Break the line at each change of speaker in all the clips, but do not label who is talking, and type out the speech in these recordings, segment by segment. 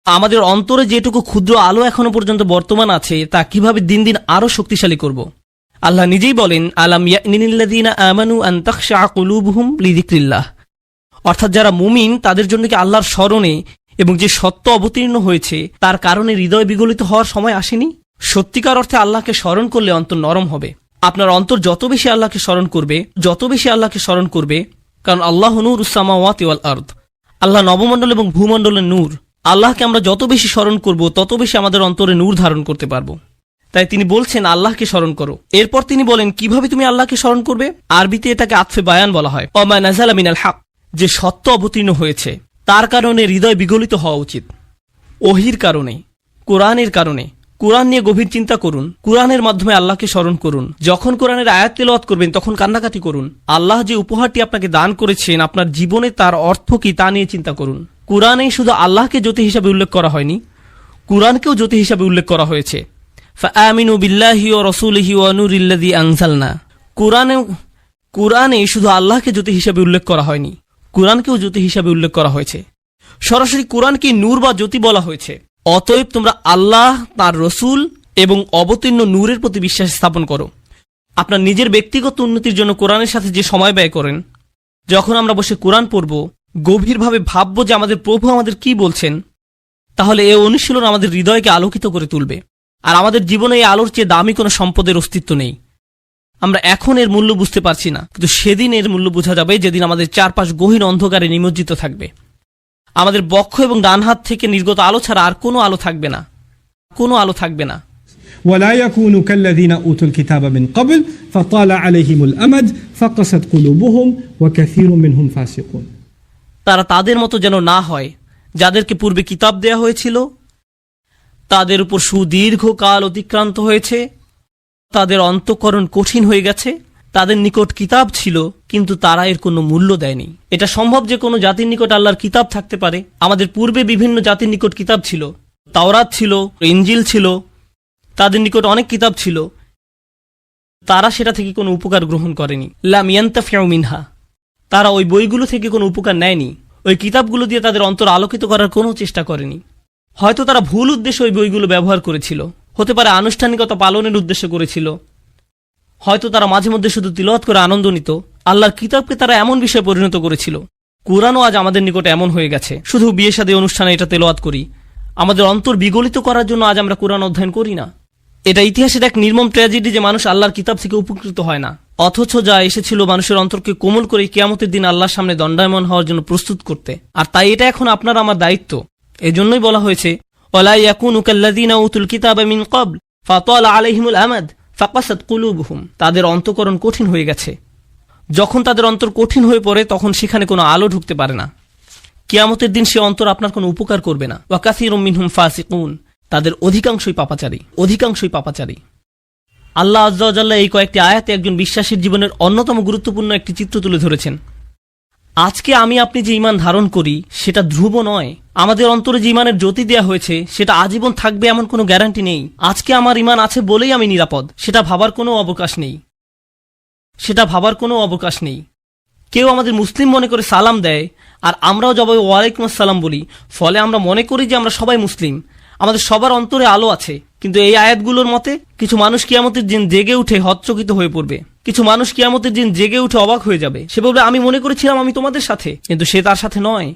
আমাদের অন্তরে যেটুকু ক্ষুদ্র আলো এখনো পর্যন্ত বর্তমান আছে তা কিভাবে দিন দিন আরো শক্তিশালী করব। আল্লাহ নিজেই বলেন, আলাম ইয়ানিল্লাযীনা আমানু আন তাখশা কুলুবুহুম লিযিকরিল্লাহ, অর্থাৎ যারা মুমিন তাদের জন্য কি আল্লাহর স্মরণে এবং যে সত্য অবতীর্ণ হয়েছে তার কারণে হৃদয় বিগলিত হওয়ার সময় আসেনি। সত্যিকার অর্থে আল্লাহকে স্মরণ করলে অন্তর নরম হবে। আপনার অন্তর যত বেশি আল্লাহকে স্মরণ করবে, কারণ আল্লাহ নূরুস সামাওয়াতি ওয়াল আরদ, আল্লাহ নবমণ্ডল এবং ভূমণ্ডলের নূর। আল্লাহকে আমরা যত বেশি স্মরণ করব তত বেশি আমাদের অন্তরে নূর ধারণ করতে পারবো। তাই তিনি বলছেন আল্লাহকে স্মরণ করো। এরপর তিনি বলেন কিভাবে তুমি আল্লাহকে স্মরণ করবে। আরবিতে এটাকে আতফে বায়ান বলা হয়। ওমা নাযালা মিনাল হক, যে সত্য অবতীর্ণ হয়েছে তার কারণে হৃদয় বিগলিত হওয়া উচিত। ওহির কারণে, কোরআনের কারণে। কোরআন নিয়ে গভীর চিন্তা করুন, কোরআনের মাধ্যমে আল্লাহকে স্মরণ করুন। যখন কোরআনের আয়াত তেলাওয়াত করবেন তখন কান্নাকাটি করুন। আল্লাহ যে উপহারটি আপনাকে দান করেছেন আপনার জীবনে তার অর্থ কি তা নিয়ে চিন্তা করুন। কোরআনেই শুধু আল্লাহকে জ্যোতি হিসাবে উল্লেখ করা হয়নি, কোরআনকেও জ্যোতি হিসাবে উল্লেখ করা হয়েছে। ফাআমিনু বিল্লাহি ওয়া রাসূলিহি ওয়া নূরিল্লাযী আনজালনা। কোরআনে শুধু আল্লাহকে জ্যোতি হিসাবে উল্লেখ করা হয়নি, কোরআনকেও জ্যোতি হিসাবে উল্লেখ করা হয়েছে। সরাসরি কোরআনকে নূর বা জ্যোতি বলা হয়েছে। অতএব তোমরা আল্লাহ, তার রসুল এবং অবতীর্ণ নূরের প্রতি বিশ্বাস স্থাপন করো। আপনার নিজের ব্যক্তিগত উন্নতির জন্য কোরআনের সাথে যে সময় ব্যয় করেন, যখন আমরা বসে কোরআন পড়ব, গভীরভাবে ভাবব যে আমাদের প্রভু আমাদের কি বলছেন, তাহলে এই অনুশীলন আমাদের হৃদয়কে আলোকিত করে তুলবে। আর আমাদের জীবনে এই আলোর চেয়ে দামি কোনো সম্পদের অস্তিত্ব নেই। আমরা এখন এর মূল্য বুঝতে পারছি না, কিন্তু সেদিন এর মূল্য বোঝা যাবে যেদিন আমাদের চারপাশ গহীন অন্ধকারে নিমজ্জিত থাকবে। আমাদের বক্ষ এবং ডান হাত থেকে নির্গত আলো ছাড়া আর কোনো আলো থাকবে না, কোনো আলো থাকবে না।
ولا يكونوا كالذين أوتوا الكتاب من قبل فطال عليهم الأمد فقست قلوبهم وكثير منهم فاسقون।
তারা তাদের মতো যেন না হয় যাদেরকে পূর্বে কিতাব দেয়া হয়েছিল, তাদের উপর সুদীর্ঘ কাল অতিক্রান্ত হয়েছে, তাদের অন্তঃকরণ কঠিন হয়ে গেছে। তাদের নিকট কিতাব ছিল কিন্তু তারা এর কোনো মূল্য দেয়নি। এটা সম্ভব যে কোনো জাতির নিকট আল্লাহর কিতাব থাকতে পারে। আমাদের পূর্বে বিভিন্ন জাতির নিকট কিতাব ছিল, তাওরাত ছিল, ইনজিল ছিল, তাদের নিকট অনেক কিতাব ছিল, তারা সেটা থেকে কোনো উপকার গ্রহণ করেনি। লাম ইয়ান্তাফিউ মিনহা, তারা ওই বইগুলো থেকে কোনো উপকার নেয়নি। ওই কিতাবগুলো দিয়ে তাদের অন্তর আলোকিত করার কোনো চেষ্টা করেনি। হয়তো তারা ভুল উদ্দেশ্যে ওই বইগুলো ব্যবহার করেছিল, হতে পারে আনুষ্ঠানিকতা পালনের উদ্দেশ্য করেছিল, হয়তো তারা মাঝে মধ্যে শুধু তিলাওয়াত করে আনন্দ নিত। আল্লাহর কিতাবকে তারা এমন বিষয়ে পরিণত করেছিল। কোরআনও আজ আমাদের নিকট এমন হয়ে গেছে, শুধু বিয়ে শাদী অনুষ্ঠানে এটা তেলাওয়াত করি। আমাদের অন্তর বিগলিত করার জন্য আজ আমরা কোরআন অধ্যয়ন করি না। এটা ইতিহাসের এক নির্মম ট্র্যাজেডি যে মানুষ আল্লাহর কিতাব থেকে উপকৃত হয় না, অথচ যা এসেছিল মানুষের অন্তরকে কোমল করে কিয়ামতের দিন আল্লাহর সামনে দণ্ডায়মান হওয়ার জন্য প্রস্তুত করতে। আর তাই এটা এখন আপনার আমার দায়িত্ব। এজন্যই বলা হয়েছে ওয়ালা ইয়াকুনু কাল্লাযীনা উতুল কিতাবা মিন ক্বাবল ফাতালা আলাইহিমুল আমাদ ফাকাসাত কুলুবুহুম। তাদের অন্তঃকরণ কঠিন হয়ে গেছে। যখন তাদের অন্তর কঠিন হয়ে পড়ে তখন সেখানে কোনো আলো ঢুকতে পারে না। কিয়ামতের দিন সে অন্তর আপনার কোনো উপকার করবে না। ওয়া কাসীরুম মিনহুম ফাসিকুন, তাদের অধিকাংশই পাপাচারী। আল্লাহ আযজা ওয়া জাল্লা এই কয়েকটি আয়াতে একজন বিশ্বাসীর জীবনের অন্যতম গুরুত্বপূর্ণ একটি চিত্র তুলে ধরেছেন। আজকে আমি আপনি যে ঈমান ধারণ করি সেটা ধ্রুব নয়। আমাদের অন্তরে যে ঈমানের জ্যোতি দেওয়া হয়েছে সেটা আজীবন থাকবে এমন কোনো গ্যারান্টি নেই। আজকে আমার ঈমান আছে বলেই আমি নিরাপদ, সেটা ভাবার কোনো অবকাশ নেই। কেউ আমাদের মুসলিম মনে করে সালাম দেয় আর আমরাও জবাবে ওয়ালাইকুম আসসালাম বলি, ফলে আমরা মনে করি যে আমরা সবাই মুসলিম, আমাদের সবার অন্তরে আলো আছে। কিন্তু এই আয়াতগুলোর মতে কিছু মানুষ কিয়ামতের দিন জেগে উঠে হতচকিত হয়ে পড়বে, কিছু মানুষ কিয়ামতের দিন জেগে উঠে অবাক হয়ে যাবে। সে বলবে আমি মনে করেছিলাম আমি তোমাদের সাথে, কিন্তু সে তার সাথে নয়।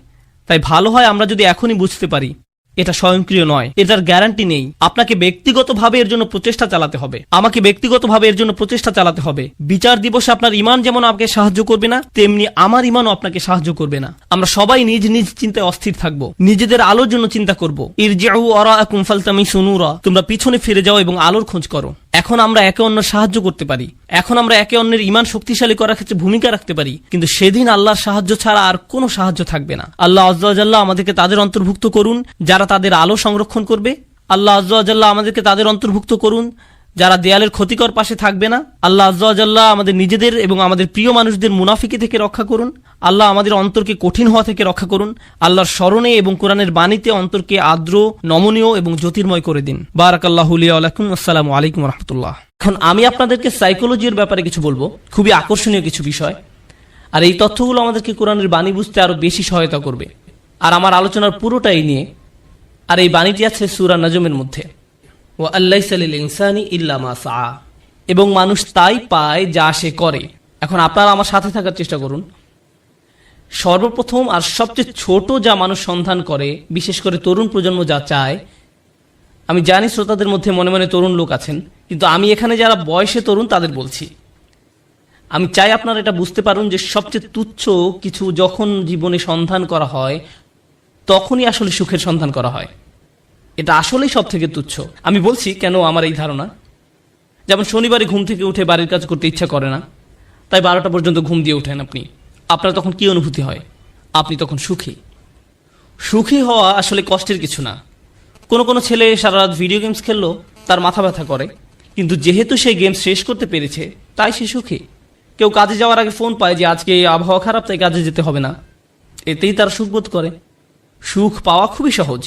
তাই ভালো হয় আমরা যদি এখনই বুঝতে পারি এটা স্বয়ংক্রিয় নয়, এটার গ্যারান্টি নেই। আপনাকে ব্যক্তিগতভাবে এর জন্য প্রচেষ্টা চালাতে হবে, আমাকে ব্যক্তিগতভাবে এর জন্য প্রচেষ্টা চালাতে হবে। বিচার দিবসে আপনার ঈমান যেমন আপনাকে সাহায্য করবে না, তেমনি আমার ঈমানও আপনাকে সাহায্য করবে না। আমরা সবাই নিজ নিজ চিন্তায় অস্থির থাকব, নিজেদের আলোর জন্য চিন্তা করব। ইরজিউ ওয়ারাআকুম ফালতামিসু নূরা, তোমরা পিছনে ফিরে যাও এবং আলোর খোঁজ করো। এখন আমরা একে অন্যের সাহায্য করতে পারি, এখন আমরা একে অন্যের ঈমান শক্তিশালী করার ক্ষেত্রে ভূমিকা রাখতে পারি, কিন্তু সেদিন আল্লাহর সাহায্য ছাড়া আর কোনো সাহায্য থাকবে না। আল্লাহ আযজা ওয়া জাল্লা আমাদেরকে তাদের অন্তর্ভুক্ত করুন যারা তাদের আলো সংরক্ষণ করবে। আল্লাহ আযজা ওয়া জাল্লা আমাদেরকে তাদের অন্তর্ভুক্ত করুন যারা দেয়ালের ক্ষতিকর পাশে থাকবে না। আল্লাহ আযজা ওয়া জাল্লা আমাদের নিজেদের এবং আমাদের প্রিয় মানুষদের মুনাফিকি থেকে রক্ষা করুন। আল্লাহ আমাদের অন্তরকে কঠিন হওয়া থেকে রক্ষা করুন। আল্লাহর স্মরণে এবং কোরআনের বাণীতে অন্তরকে আর্দ্র, নমনীয় এবং জ্যোতির্ময় করে দিন। বারাকাল্লাহু লি ওয়া লাকুম। আসসালামু আলাইকুম ওয়া রাহমাতুল্লাহ। এখন আমি আপনাদেরকে সাইকোলজির ব্যাপারে কিছু বলবো, খুবই আকর্ষণীয় কিছু বিষয়। আর এই তথ্যগুলো আমাদেরকে কোরআনের বাণী বুঝতে আরো বেশি সহায়তা করবে। আর আমার আলোচনার পুরোটাই নিয়ে আর এই বাণীটি আছে সূরা নজমের মধ্যে, ওয়া আল্লাইসা লিল ইনসানি ইল্লা মা সাআ, এবং মানুষ তাই পায় যা সে করে। এখন আপনারা আমার সাথে থাকার চেষ্টা করুন। সর্বপ্রথম আর সবচেয়ে ছোট যা মানুষ সন্ধান করে, বিশেষ করে তরুণ প্রজন্ম যা চায়, আমি জানি শ্রোতাদের মধ্যে মনে মনে তরুণ লোক আছেন, কিন্তু আমি এখানে যারা বয়সে তরুণ তাদের বলছি, আমি চাই আপনারা এটা বুঝতে পারুন যে সবচেয়ে তুচ্ছ কিছু যখন জীবনে সন্ধান করা হয় তখনই আসলে সুখের সন্ধান করা হয়। এটা আসলেই সব থেকে তুচ্ছ। আমি বলছি কেন আমার এই ধারণা। যেমন শনিবারে ঘুম থেকে উঠে বাড়ির কাজ করতে ইচ্ছা করে না, তাই 12টা পর্যন্ত ঘুম দিয়ে ওঠেন আপনি। আপনার তখন কি অনুভূতি হয়? আপনি তখন সুখী। সুখী হওয়া আসলে কষ্টের কিছু না। কোনো ছেলে সারা রাত ভিডিও গেমস খেললো, তার মাথা ব্যথা করে, কিন্তু যেহেতু সে গেম শেষ করতে পেরেছে তাই সে সুখী। কেউ কাজে যাওয়ার আগে ফোন পায় যে আজকে আবহাওয়া খারাপ তাই কাজে যেতে হবে না, এতেই তার সুখ বোধ করে। সুখ পাওয়া খুবই সহজ,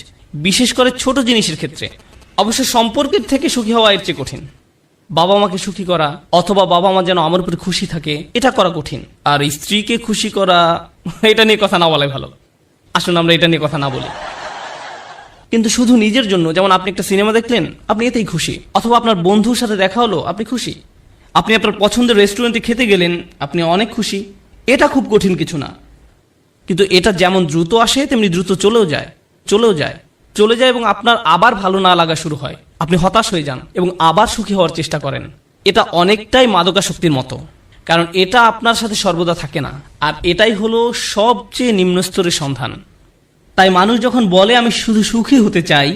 বিশেষ করে ছোট জিনিসের ক্ষেত্রে। অবশ্য সম্পর্কের থেকে সুখী হওয়া এর চেয়ে কঠিন। বাবা মাকে সুখী করা অথবা বাবা মা যেন আমার উপরে খুশি থাকে, এটা করা কঠিন। আর স্ত্রীকে খুশি করা, এটা নিয়ে কথা না বলাই ভালো। আসুন আমরা এটা নিয়ে কথা না বলি। কিন্তু শুধু নিজের জন্য, যেমন আপনি একটা সিনেমা দেখলেন, আপনি এতেই খুশি। অথবা আপনার বন্ধুর সাথে দেখা হলো, আপনি খুশি। আপনি আপনার পছন্দের রেস্টুরেন্টে খেতে গেলেন, আপনি অনেক খুশি। এটা খুব কঠিন কিছু না। কিন্তু এটা যেমন দ্রুত আসে তেমনি দ্রুত চলে যায় এবং আপনার আবার ভালো না লাগা শুরু হয়। আপনি হতাশ হয়ে যান এবং আবার সুখী হওয়ার চেষ্টা করেন। এটা অনেকটাই মাদকাসক্তির মতো, কারণ এটা আপনার সাথে সর্বদা থাকে না। আর এটাই হলো সবচেয়ে নিম্ন স্তরের সন্ধান। তাই মানুষ যখন বলে আমি শুধু সুখী হতে চাই,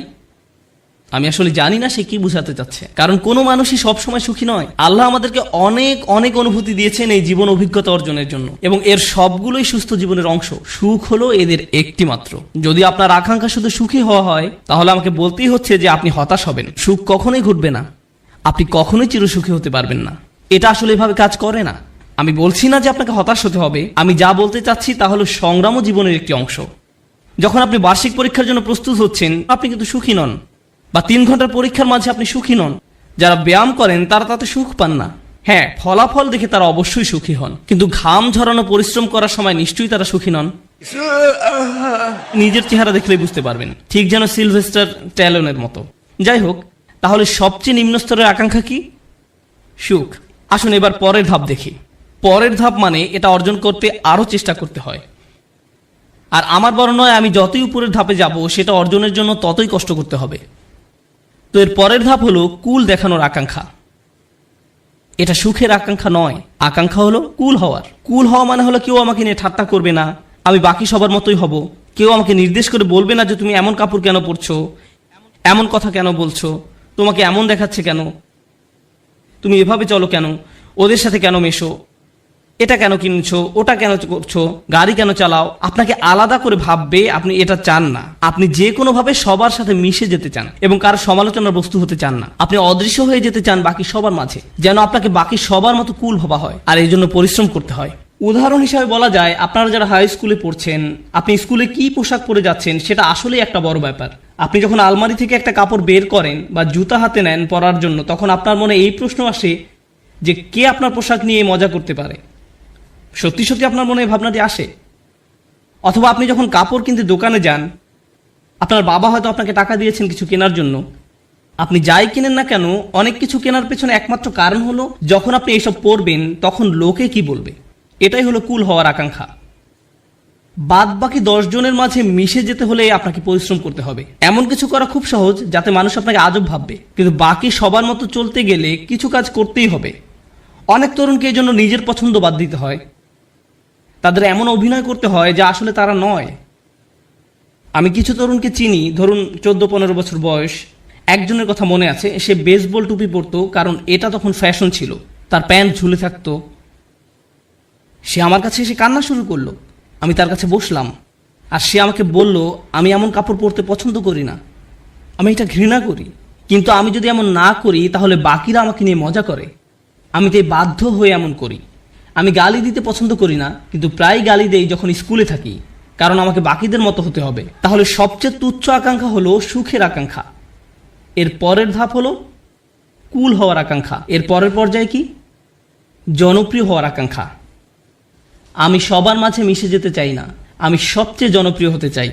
আমি আসলে জানি না সে কি বোঝাতে চাচ্ছে। কারণ কোনো মানুষই সবসময় সুখী নয়। আল্লাহ আমাদেরকে অনেক অনেক অনুভূতি দিয়েছেন এই জীবন অভিজ্ঞতা অর্জনের জন্য, এবং এর সবগুলোই সুস্থ জীবনের অংশ। সুখ হলো এদের একটি মাত্র। যদি আপনার আকাঙ্ক্ষা শুধু সুখী হওয়া হয়, তাহলে আমাকে বলতেই হচ্ছে যে আপনি হতাশ হবেন। সুখ কখনোই ঘটবে না, আপনি কখনোই চিরসুখী হতে পারবেন না। এটা আসলে এভাবে কাজ করে না। আমি বলছি না যে আপনাকে হতাশ হতে হবে। আমি যা বলতে চাচ্ছি তা হলো সংগ্রামও জীবনের একটি অংশ। যখন আপনি বার্ষিক পরীক্ষার জন্য প্রস্তুত হচ্ছেন, আপনি কিন্তু সুখী নন। বা 3 ঘন্টার পরীক্ষার মাঝে আপনি সুখী নন। যারা ব্যায়াম করেন তারা তাতে সুখ পান না। হ্যাঁ, ফলাফল দেখে তারা অবশ্যই সুখী হন, কিন্তু ঘাম ঝরানো পরিশ্রম করার সময় নিশ্চয়ই তারা সুখী নন। নিজের চেহারা দেখলেই বুঝতে পারবেন, ঠিক যেন সিলভেস্টার ট্যালনের মতো। যাই হোক, তাহলে সবচেয়ে নিম্ন স্তরের আকাঙ্ক্ষা কি? সুখ। আসুন এবার পরের ধাপ দেখি। পরের ধাপ মানে এটা অর্জন করতে আরো চেষ্টা করতে হয়। আর আমার বর্ণনা হয়, আমি যতই উপরের ধাপে যাব সেটা অর্জনের জন্য ততই কষ্ট করতে হবে। তো এর পরের ধাপ হলো কুল দেখানোর আকাঙ্ক্ষা। এটা সুখের আকাঙ্ক্ষা নয়, আকাঙ্ক্ষা হলো কুল হওয়ার। কুল হওয়া মানে হলো কেউ আমাকে নিয়ে ঠাট্টা করবে না, আমি বাকি সবার মতোই হব। কেউ আমাকে নির্দেশ করে বলবে না যে তুমি এমন কাপড় কেন পরছো, এমন কথা কেন বলছো, তোমাকে এমন দেখাচ্ছে কেন, তুমি এভাবে চলো কেন, ওদের সাথে কেন মেশো, এটা কেন কিনছো, ওটা কেন করছো, গাড়ি কেন চালাও। আপনাকে আলাদা করে ভাববে, আপনি এটা চান না। আপনি যে কোনো ভাবে সবার সাথে মিশে যেতে চান এবং কারো সমালোচনার বস্তু হতে চান না। আপনি অদৃশ্য হয়ে যেতে চান বাকি সবার মাঝে, যেন আপনাকে বাকি সবার মতো কুল ভাবা হয়। আর এই জন্য পরিশ্রম করতে হয়। উদাহরণ হিসাবে বলা যায়, আপনারা যারা হাই স্কুলে পড়ছেন, আপনি স্কুলে কি পোশাক পরে যাচ্ছেন সেটা আসলেই একটা বড় ব্যাপার। আপনি যখন আলমারি থেকে একটা কাপড় বের করেন বা জুতা হাতে নেন পরার জন্য, তখন আপনার মনে এই প্রশ্ন আসে যে কে আপনার পোশাক নিয়ে মজা করতে পারে। সত্যি সত্যি আপনার মনে এই ভাবনাটি আসে। অথবা আপনি যখন কাপড় কিনতে দোকানে যান, আপনার বাবা হয়তো আপনাকে টাকা দিয়েছেন কিছু কেনার জন্য। আপনি যাই কিনেন না কেন, অনেক কিছু কেনার পেছনে একমাত্র কারণ হলো যখন আপনি এইসব পরবেন তখন লোকে কি বলবে। এটাই হলো কুল হওয়ার আকাঙ্ক্ষা। বাদ বাকি 10 জনের মাঝে মিশে যেতে হলে আপনাকে পরিশ্রম করতে হবে। এমন কিছু করা খুব সহজ যাতে মানুষ আপনাকে আজব ভাববে, কিন্তু বাকি সবার মতো চলতে গেলে কিছু কাজ করতেই হবে। অনেক তরুণকে এই জন্য নিজের পছন্দ বাদ দিতে হয়। তাদের এমন অভিনয় করতে হয় যা আসলে তারা নয়। আমি কিছু তরুণকে চিনি, ধরুন 14-15 বছর বয়স। একজনের কথা মনে আছে, সে বেসবল টুপি পরতো কারণ এটা তখন ফ্যাশন ছিল। তার প্যান্ট ঝুলে থাকতো। সে আমার কাছে এসে কান্না শুরু করলো। আমি তার কাছে বসলাম আর সে আমাকে বলল, আমি এমন কাপড় পরতে পছন্দ করি না, আমি এটা ঘৃণা করি। কিন্তু আমি যদি এমন না করি তাহলে বাকিরা আমাকে নিয়ে মজা করে। আমি তাই বাধ্য হয়ে এমন করি। আমি গালি দিতে পছন্দ করি না, কিন্তু প্রায় গালি দেই যখন স্কুলে থাকি, কারণ আমাকে বাকিদের মতো হতে হবে। তাহলে সবচেয়ে তুচ্ছ আকাঙ্ক্ষা হলো সুখের আকাঙ্ক্ষা। এর পরের ধাপ হলো কুল হওয়ার আকাঙ্ক্ষা। এর পরের পর্যায়ে কি? জনপ্রিয় হওয়ার আকাঙ্ক্ষা। আমি সবার মাঝে মিশে যেতে চাই না, আমি সবচেয়ে জনপ্রিয় হতে চাই।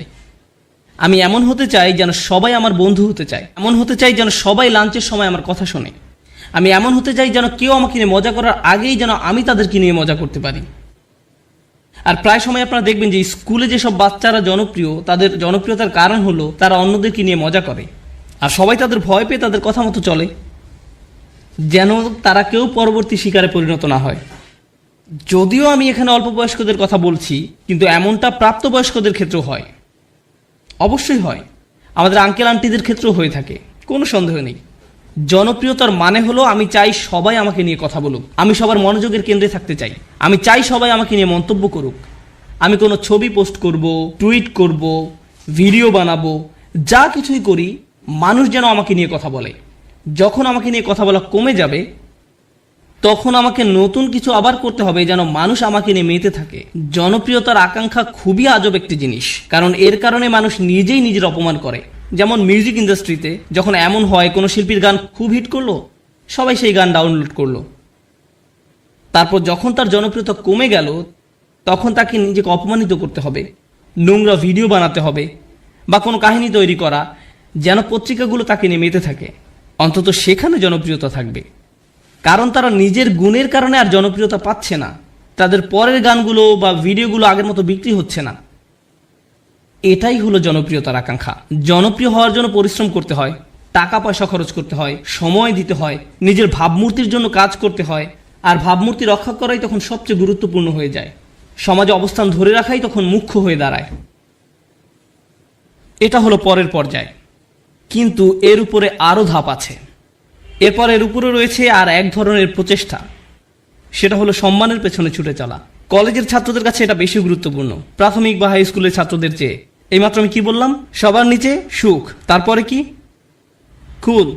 আমি এমন হতে চাই যেন সবাই আমার বন্ধু হতে চায়, এমন হতে চাই যেন সবাই লাঞ্চের সময় আমার কথা শোনে, আমি এমন হতে চাই যেন কেউ আমাকে নিয়ে মজা করার আগেই যেন আমি তাদেরকে নিয়ে মজা করতে পারি। আর প্রায় সময় আপনারা দেখবেন যে স্কুলে যেসব বাচ্চারা জনপ্রিয়, তাদের জনপ্রিয়তার কারণ হলো তারা অন্যদেরকে নিয়ে মজা করে, আর সবাই তাদের ভয় পেয়ে তাদের কথা মতো চলে, যেন তারা কেউ পরবর্তী শিকারে পরিণত না হয়। যদিও আমি এখানে অল্প বয়স্কদের কথা বলছি, কিন্তু এমনটা প্রাপ্তবয়স্কদের ক্ষেত্রেও হয়, অবশ্যই হয়, আমাদের আঙ্কেল আন্টিদের ক্ষেত্রেও হয়ে থাকে, কোনো সন্দেহ নেই। জনপ্রিয়তার মানে হলো আমি চাই সবাই আমাকে নিয়ে কথা বলুক, আমি সবার মনোযোগের কেন্দ্রে থাকতে চাই, আমি চাই সবাই আমাকে নিয়ে মন্তব্য করুক, আমি কোনো ছবি পোস্ট করব, টুইট করব, ভিডিও বানাবো, যা কিছুই করি মানুষ যেন আমাকে নিয়ে কথা বলে। যখন আমাকে নিয়ে কথা বলা কমে যাবে তখন আমাকে নতুন কিছু আবার করতে হবে যেন মানুষ আমাকে নিয়ে মেতে থাকে। জনপ্রিয়তার আকাঙ্ক্ষা খুবই আজব একটি জিনিস, কারণ এর কারণে মানুষ নিজেই নিজের অপমান করে। যেমন মিউজিক ইন্ডাস্ট্রিতে যখন এমন হয় কোনো শিল্পীর গান খুব হিট করলো, সবাই সেই গান ডাউনলোড করলো, তারপর যখন তার জনপ্রিয়তা কমে গেল তখন তাকে নিজেকে অপমানিত করতে হবে, নোংরা ভিডিও বানাতে হবে বা কোনো কাহিনী তৈরি করা যেন পত্রিকাগুলো তাকে নিয়ে মেতে থাকে, অন্তত সেখানে জনপ্রিয়তা থাকবে। কারণ তারা নিজের গুণের কারণে আর জনপ্রিয়তা পাচ্ছে না, তাদের পরের গানগুলো বা ভিডিওগুলো আগের মতো বিক্রি হচ্ছে না। এটাই হলো জনপ্রিয়তার আকাঙ্ক্ষা। জনপ্রিয় হওয়ার জন্য পরিশ্রম করতে হয়, টাকা পয়সা খরচ করতে হয়, সময় দিতে হয়, নিজের ভাবমূর্তির জন্য কাজ করতে হয়, আর ভাবমূর্তি রক্ষা করাই তখন সবচেয়ে গুরুত্বপূর্ণ হয়ে যায়। সমাজে অবস্থান ধরে রাখাই তখন মুখ্য হয়ে দাঁড়ায়। এটা হলো পরের পর্যায়, কিন্তু এর উপরে আরও ধাপ আছে। এরপর এর উপরে রয়েছে আর এক ধরনের প্রচেষ্টা, সেটা হলো সম্মানের পেছনে ছুটে চলা। কলেজের ছাত্রদের কাছে এটা বেশি গুরুত্বপূর্ণ প্রাথমিক বা হাই স্কুলের ছাত্রদের চেয়ে। এইমাত্র আমি কি বললাম? সবার নিচে সুখ, তারপরে কি? কুল,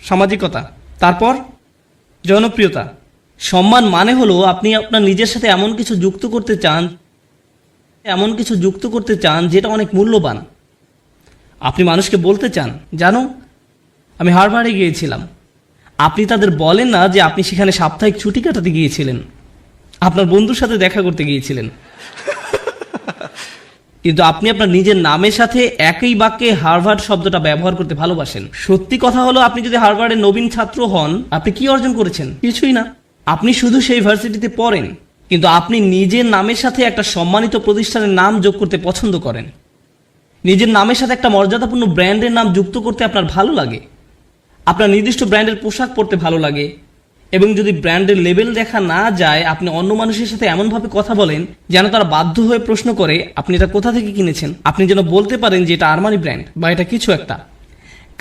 সামাজিকতা, তারপর জনপ্রিয়তা। সম্মান মানে হলো আপনি আপনার নিজের সাথে এমন কিছু যুক্ত করতে চান যেটা অনেক মূল্যবান। আপনি মানুষকে বলতে চান, জানো আমি হার্ভার্ডে গিয়েছিলাম। আপনি তাদের বলেন না যে আপনি সেখানে সাপ্তাহিক ছুটি কাটাতে গিয়েছিলেন, আপনার বন্ধুর সাথে দেখা করতে গিয়েছিলেন, কিন্তু আপনি আপনার নিজের নামের সাথে একই বাক্যে হার্ভার্ড শব্দটা ব্যবহার করতে ভালোবাসেন। সত্যি কথা হলো আপনি যদি হার্ভার্ডের নবীন ছাত্র হন, আপনি কি অর্জন করেছেন? কিছুই না। আপনি শুধু সেই ভার্সিটিতে পড়েন, কিন্তু আপনি নিজের নামের সাথে একটা সম্মানিত প্রতিষ্ঠানের নাম যোগ করতে পছন্দ করেন। নিজের নামের সাথে একটা মর্যাদাপূর্ণ ব্র্যান্ডের নাম যুক্ত করতে আপনার ভালো লাগে, আপনার নির্দিষ্ট ব্র্যান্ডের পোশাক পরতে ভালো লাগে, এবং যদি ব্র্যান্ডের লেবেল দেখা না যায় আপনি অন্য মানুষের সাথে এমনভাবে কথা বলেন যেন তারা বাধ্য হয়ে প্রশ্ন করে আপনি এটা কোথা থেকে কিনেছেন। আপনি যেন বলতে পারেন যে এটা আরমানি ব্র্যান্ড বা এটা কিছু একটা,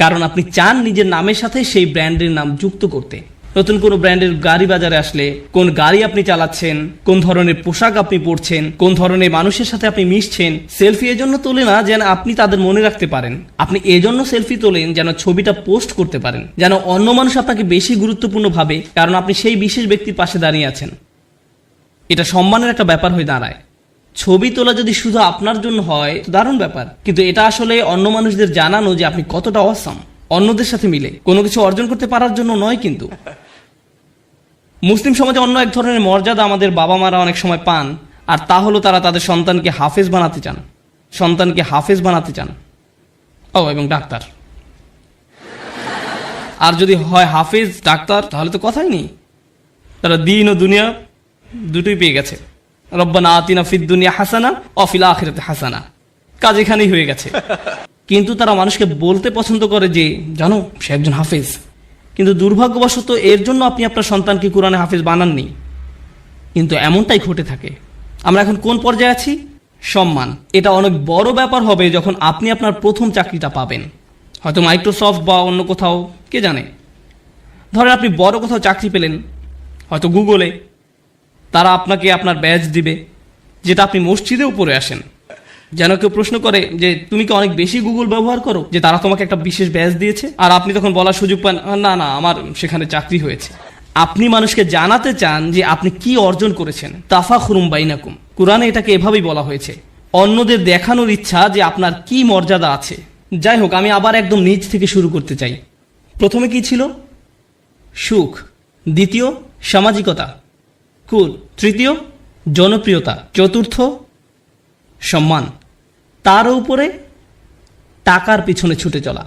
কারণ আপনি চান নিজের নামের সাথে সেই ব্র্যান্ডের নাম যুক্ত করতে। নতুন কোনো ব্র্যান্ডের গাড়ি বাজারে আসলে কোন গাড়ি আপনি চালাচ্ছেন, কোন ধরনের পোশাক আপনি পরছেন, কোন ধরনের মানুষের সাথে আপনি মিশছেন, সেলফি এজন্য তোলে না যেন আপনি তাদের মনে রাখতে পারেন, আপনি এজন্য সেলফি তোলেন যেন ছবিটা পোস্ট করতে পারেন, যেন অন্য মানুষ আপনাকে বেশি গুরুত্বপূর্ণ ভাবে কারণ আপনি সেই বিশেষ ব্যক্তির পাশে দাঁড়িয়ে আছেন। এটা সম্মানের একটা ব্যাপার হয়ে দাঁড়ায়। ছবি তোলা যদি শুধু আপনার জন্য হয় দারুণ ব্যাপার, কিন্তু এটা আসলে অন্য মানুষদের জানানো যে আপনি কতটা অসাম, অন্যদের সাথে মিলে কোনো কিছু অর্জন করতে পারার জন্য নয়। কিন্তু মুসলিম সমাজে অন্য এক ধরনের মর্যাদা আমাদের বাবা মারা অনেক সময় পান, আর তা হলো তারা তাদের সন্তানকে হাফেজ বানাতে চান। ও, এবং ডাক্তার। আর যদি হয় হাফেজ ডাক্তার তাহলে তো কথাই নেই, তারা দিন ও দুনিয়া দুটোই পেয়ে গেছে। রব্বানা আতিনা ফিদ দুনিয়া হাসানা ওয়া ফিল আখিরাতি হাসানা, কাজ এখানেই হয়ে গেছে। কিন্তু তারা মানুষকে বলতে পছন্দ করে যে জানো সে একজন হাফেজ, কিন্তু দুর্ভাগ্যবশত এর জন্য আপনি আপনার সন্তানকে কোরআনে হাফেজ বানাননি। কিন্তু এমনটাই ঘটে থাকে। আমরা এখন কোন পর্যায়ে আছি? সম্মান। এটা অনেক বড় ব্যাপার হবে যখন আপনি আপনার প্রথম চাকরিটা পাবেন, হয়তো মাইক্রোসফট বা অন্য কোথাও, কে জানে। ধরেন আপনি বড় কোথাও চাকরি পেলেন, হয়তো গুগলে। তারা আপনাকে আপনার ব্যাজ দিবে, যেটা আপনি মসজিদেও পরে আসেন, যেন কেউ প্রশ্ন করে যে তুমি কি অনেক বেশি গুগল ব্যবহার করো যে তারা তোমাকে একটা বিশেষ ব্যাজ দিয়েছে, আর আপনি তখন বলার সুযোগ পান না না আমার সেখানে চাকরি হয়েছে। আপনি মানুষকে জানাতে চান যে আপনি কি অর্জন করেছেন। তাফাখুরুম বাইনাকুম, কুরআনে এটাকে এভাবেই বলা হয়েছে, অন্যদের দেখানোর ইচ্ছা যে আপনার কি মর্যাদা আছে। যাই হোক, আমি আবার একদম নিচ থেকে শুরু করতে চাই। প্রথমে কি ছিল? সুখ। দ্বিতীয় সামাজিকতা, কুল। তৃতীয় জনপ্রিয়তা। চতুর্থ সম্মান। তার উপরে টাকার পিছনে ছুটে চলা।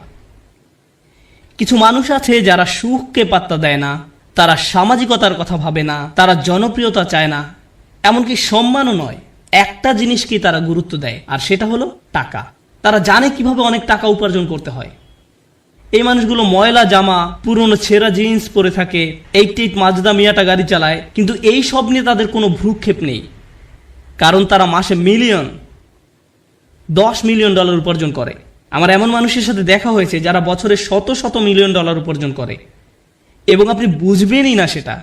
কিছু মানুষ আছে যারা সুখকে পাত্তা দেয় না, তারা সামাজিকতার কথা ভাবে না, তারা জনপ্রিয়তা চায় না, এমনকি সম্মানও নয়। একটা জিনিসকেই তারা গুরুত্ব দেয়, আর সেটা হলো টাকা। তারা জানে কিভাবে অনেক টাকা উপার্জন করতে হয়। এই মানুষগুলো ময়লা জামা, পুরনো ছেঁড়া জিন্স পরে থাকে, 88 মাজদা মিয়াটা গাড়ি চালায়, কিন্তু এই সব নিয়ে তাদের কোনো ভ্রুক্ষেপ নেই, কারণ তারা মাসে $10 মিলিয়ন উপার্জন করে। আমার এমন মানুষের সাথে দেখা হয়েছে যারা বছরে শত শত মিলিয়ন ডলার উপার্জন করে, এবং আপনি বুঝবেনই না সেটা,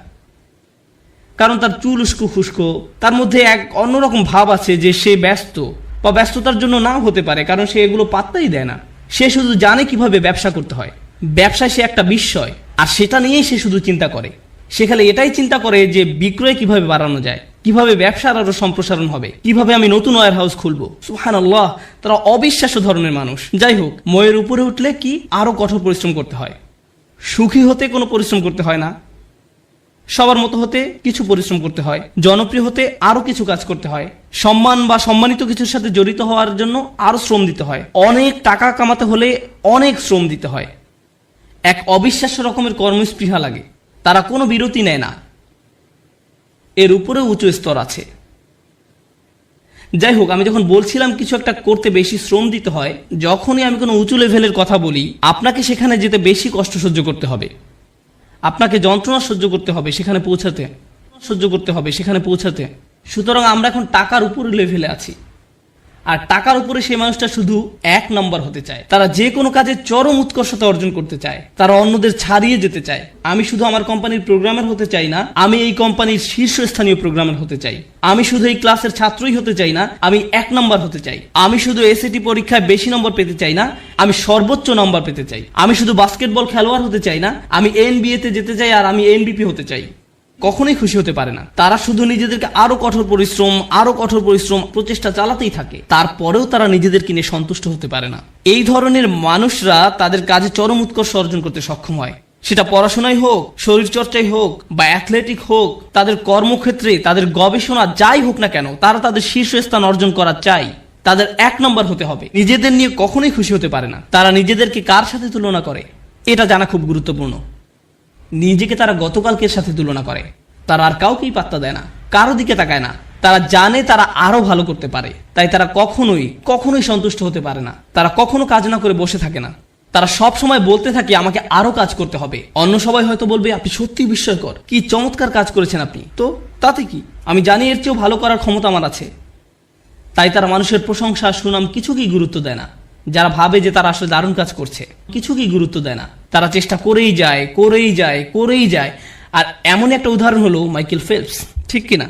কারণ তার চুল উস্কো খুস্কো, তার মধ্যে এক অন্যরকম ভাব আছে যে সে ব্যস্ত, বা ব্যস্ততার জন্য নাও হতে পারে, কারণ সে এগুলো পাত্তাই দেয় না। সে শুধু জানে কিভাবে ব্যবসা করতে হয়। ব্যবসায় সে একটা বিস্ময়, আর সেটা নিয়েই সে শুধু চিন্তা করে। সে খালি এটাই চিন্তা করে যে বিক্রয় কিভাবে বাড়ানো যায়, কিভাবে ব্যবসার আরো সম্প্রসারণ হবে, কিভাবে আমি নতুন ওয়্যার হাউস খুলবো। সুবহানাল্লাহ, তারা অবিশ্বাস্য ধরনের মানুষ। যাই হোক, ময়ের উপরে উঠলে কি আরো কঠোর পরিশ্রম করতে হয়। সুখী হতে কোনো পরিশ্রম করতে হয় না, সবার মতো হতে কিছু পরিশ্রম করতে হয়, জনপ্রিয় হতে আরো কিছু কাজ করতে হয়, সম্মান বা সম্মানিত কিছুর সাথে জড়িত হওয়ার জন্য আরো শ্রম দিতে হয়, অনেক টাকা কামাতে হলে অনেক শ্রম দিতে হয়। এক অবিশ্বাস্য রকমের কর্মস্পৃহা লাগে, তারা কোনো বিরতি নেয় না। এর উপরে উঁচু স্তর আছে। যাই হোক, আমি যখন বলছিলাম কিছু একটা করতে বেশি শ্রম দিতে হয়, যখনই আমি কোনো উঁচু লেভেলের কথা বলি, আপনাকে সেখানে যেতে বেশি কষ্ট সহ্য করতে হবে, আপনাকে যন্ত্রণা সহ্য করতে হবে সেখানে পৌঁছাতে। সুতরাং আমরা এখন টাকার উপরে লেভেলে আছি, আর টাকার উপরে সেই মানুষটা শুধু 1 নম্বর হতে চায়। তারা যে কোনো কাজে চরম উৎকর্ষতা অর্জন করতে চায়, তারা অন্যদের ছাড়িয়ে যেতে চায়। আমি শুধু আমার কোম্পানির প্রোগ্রামার হতে চাই না, আমি এই কোম্পানির শীর্ষস্থানীয় প্রোগ্রামার হতে চাই। আমি শুধু এই ক্লাসের ছাত্রই হতে চাই না, আমি 1 নম্বর হতে চাই। আমি শুধু এসএটি পরীক্ষায় বেশি নম্বর পেতে চাই না, আমি সর্বোচ্চ নম্বর পেতে চাই। আমি শুধু বাস্কেটবল খেলোয়াড় হতে চাই না, আমি NBA তে যেতে চাই, আর আমি MVP হতে চাই। কখনোই খুশি হতে পারে না। তারা শুধু নিজেদেরকে আরো কঠোর পরিশ্রম প্রচেষ্টা চালাতেই থাকে, তারপরেও তারা নিজেদেরকে নিয়ে সন্তুষ্ট হতে পারে না। এই ধরনের মানুষরা তাদের কাজে চরম উৎকর্ষ অর্জন করতে সক্ষম হয়, সেটা পড়াশোনায় হোক, শরীরচর্চায় হোক, বা অ্যাথলেটিক হোক, তাদের কর্মক্ষেত্রে, তাদের গবেষণা যাই হোক না কেন, তারা তাদের শীর্ষস্থান অর্জন করা চাই। তাদের 1 নম্বর হতে হবে। নিজেদের নিয়ে কখনোই খুশি হতে পারে না। তারা নিজেদেরকে কার সাথে তুলনা করে, এটা জানা খুব গুরুত্বপূর্ণ। নিজেকে তারা গতকালকের সাথে তুলনা করে। তারা আর কাউকেই পাত্তা দেয় না, কারো দিকে তাকায় না। তারা জানে তারা আরো ভালো করতে পারে, তাই তারা কখনোই সন্তুষ্ট হতে পারে না। তারা কখনো কাজ না করে বসে থাকে না। তারা সব সময় বলতে থাকে আমাকে আরো কাজ করতে হবে। অন্য সবাই হয়তো বলবে আপনি সত্যি বিস্ময়কর, কি চমৎকার কাজ করেছেন আপনি, তো তাতে কি, আমি জানি এর চেয়েও ভালো করার ক্ষমতা আমার আছে। তাই তারা মানুষের প্রশংসা, সুনাম কিছুকেই গুরুত্ব দেয় না। যারা ভাবে যে তারা আসলে দারুণ কাজ করছে, কিছুকেই গুরুত্ব দেয় না। তারা চেষ্টা করেই যায়। আর এমন একটা উদাহরণ হলো মাইকেল ফেলপস, ঠিক কিনা?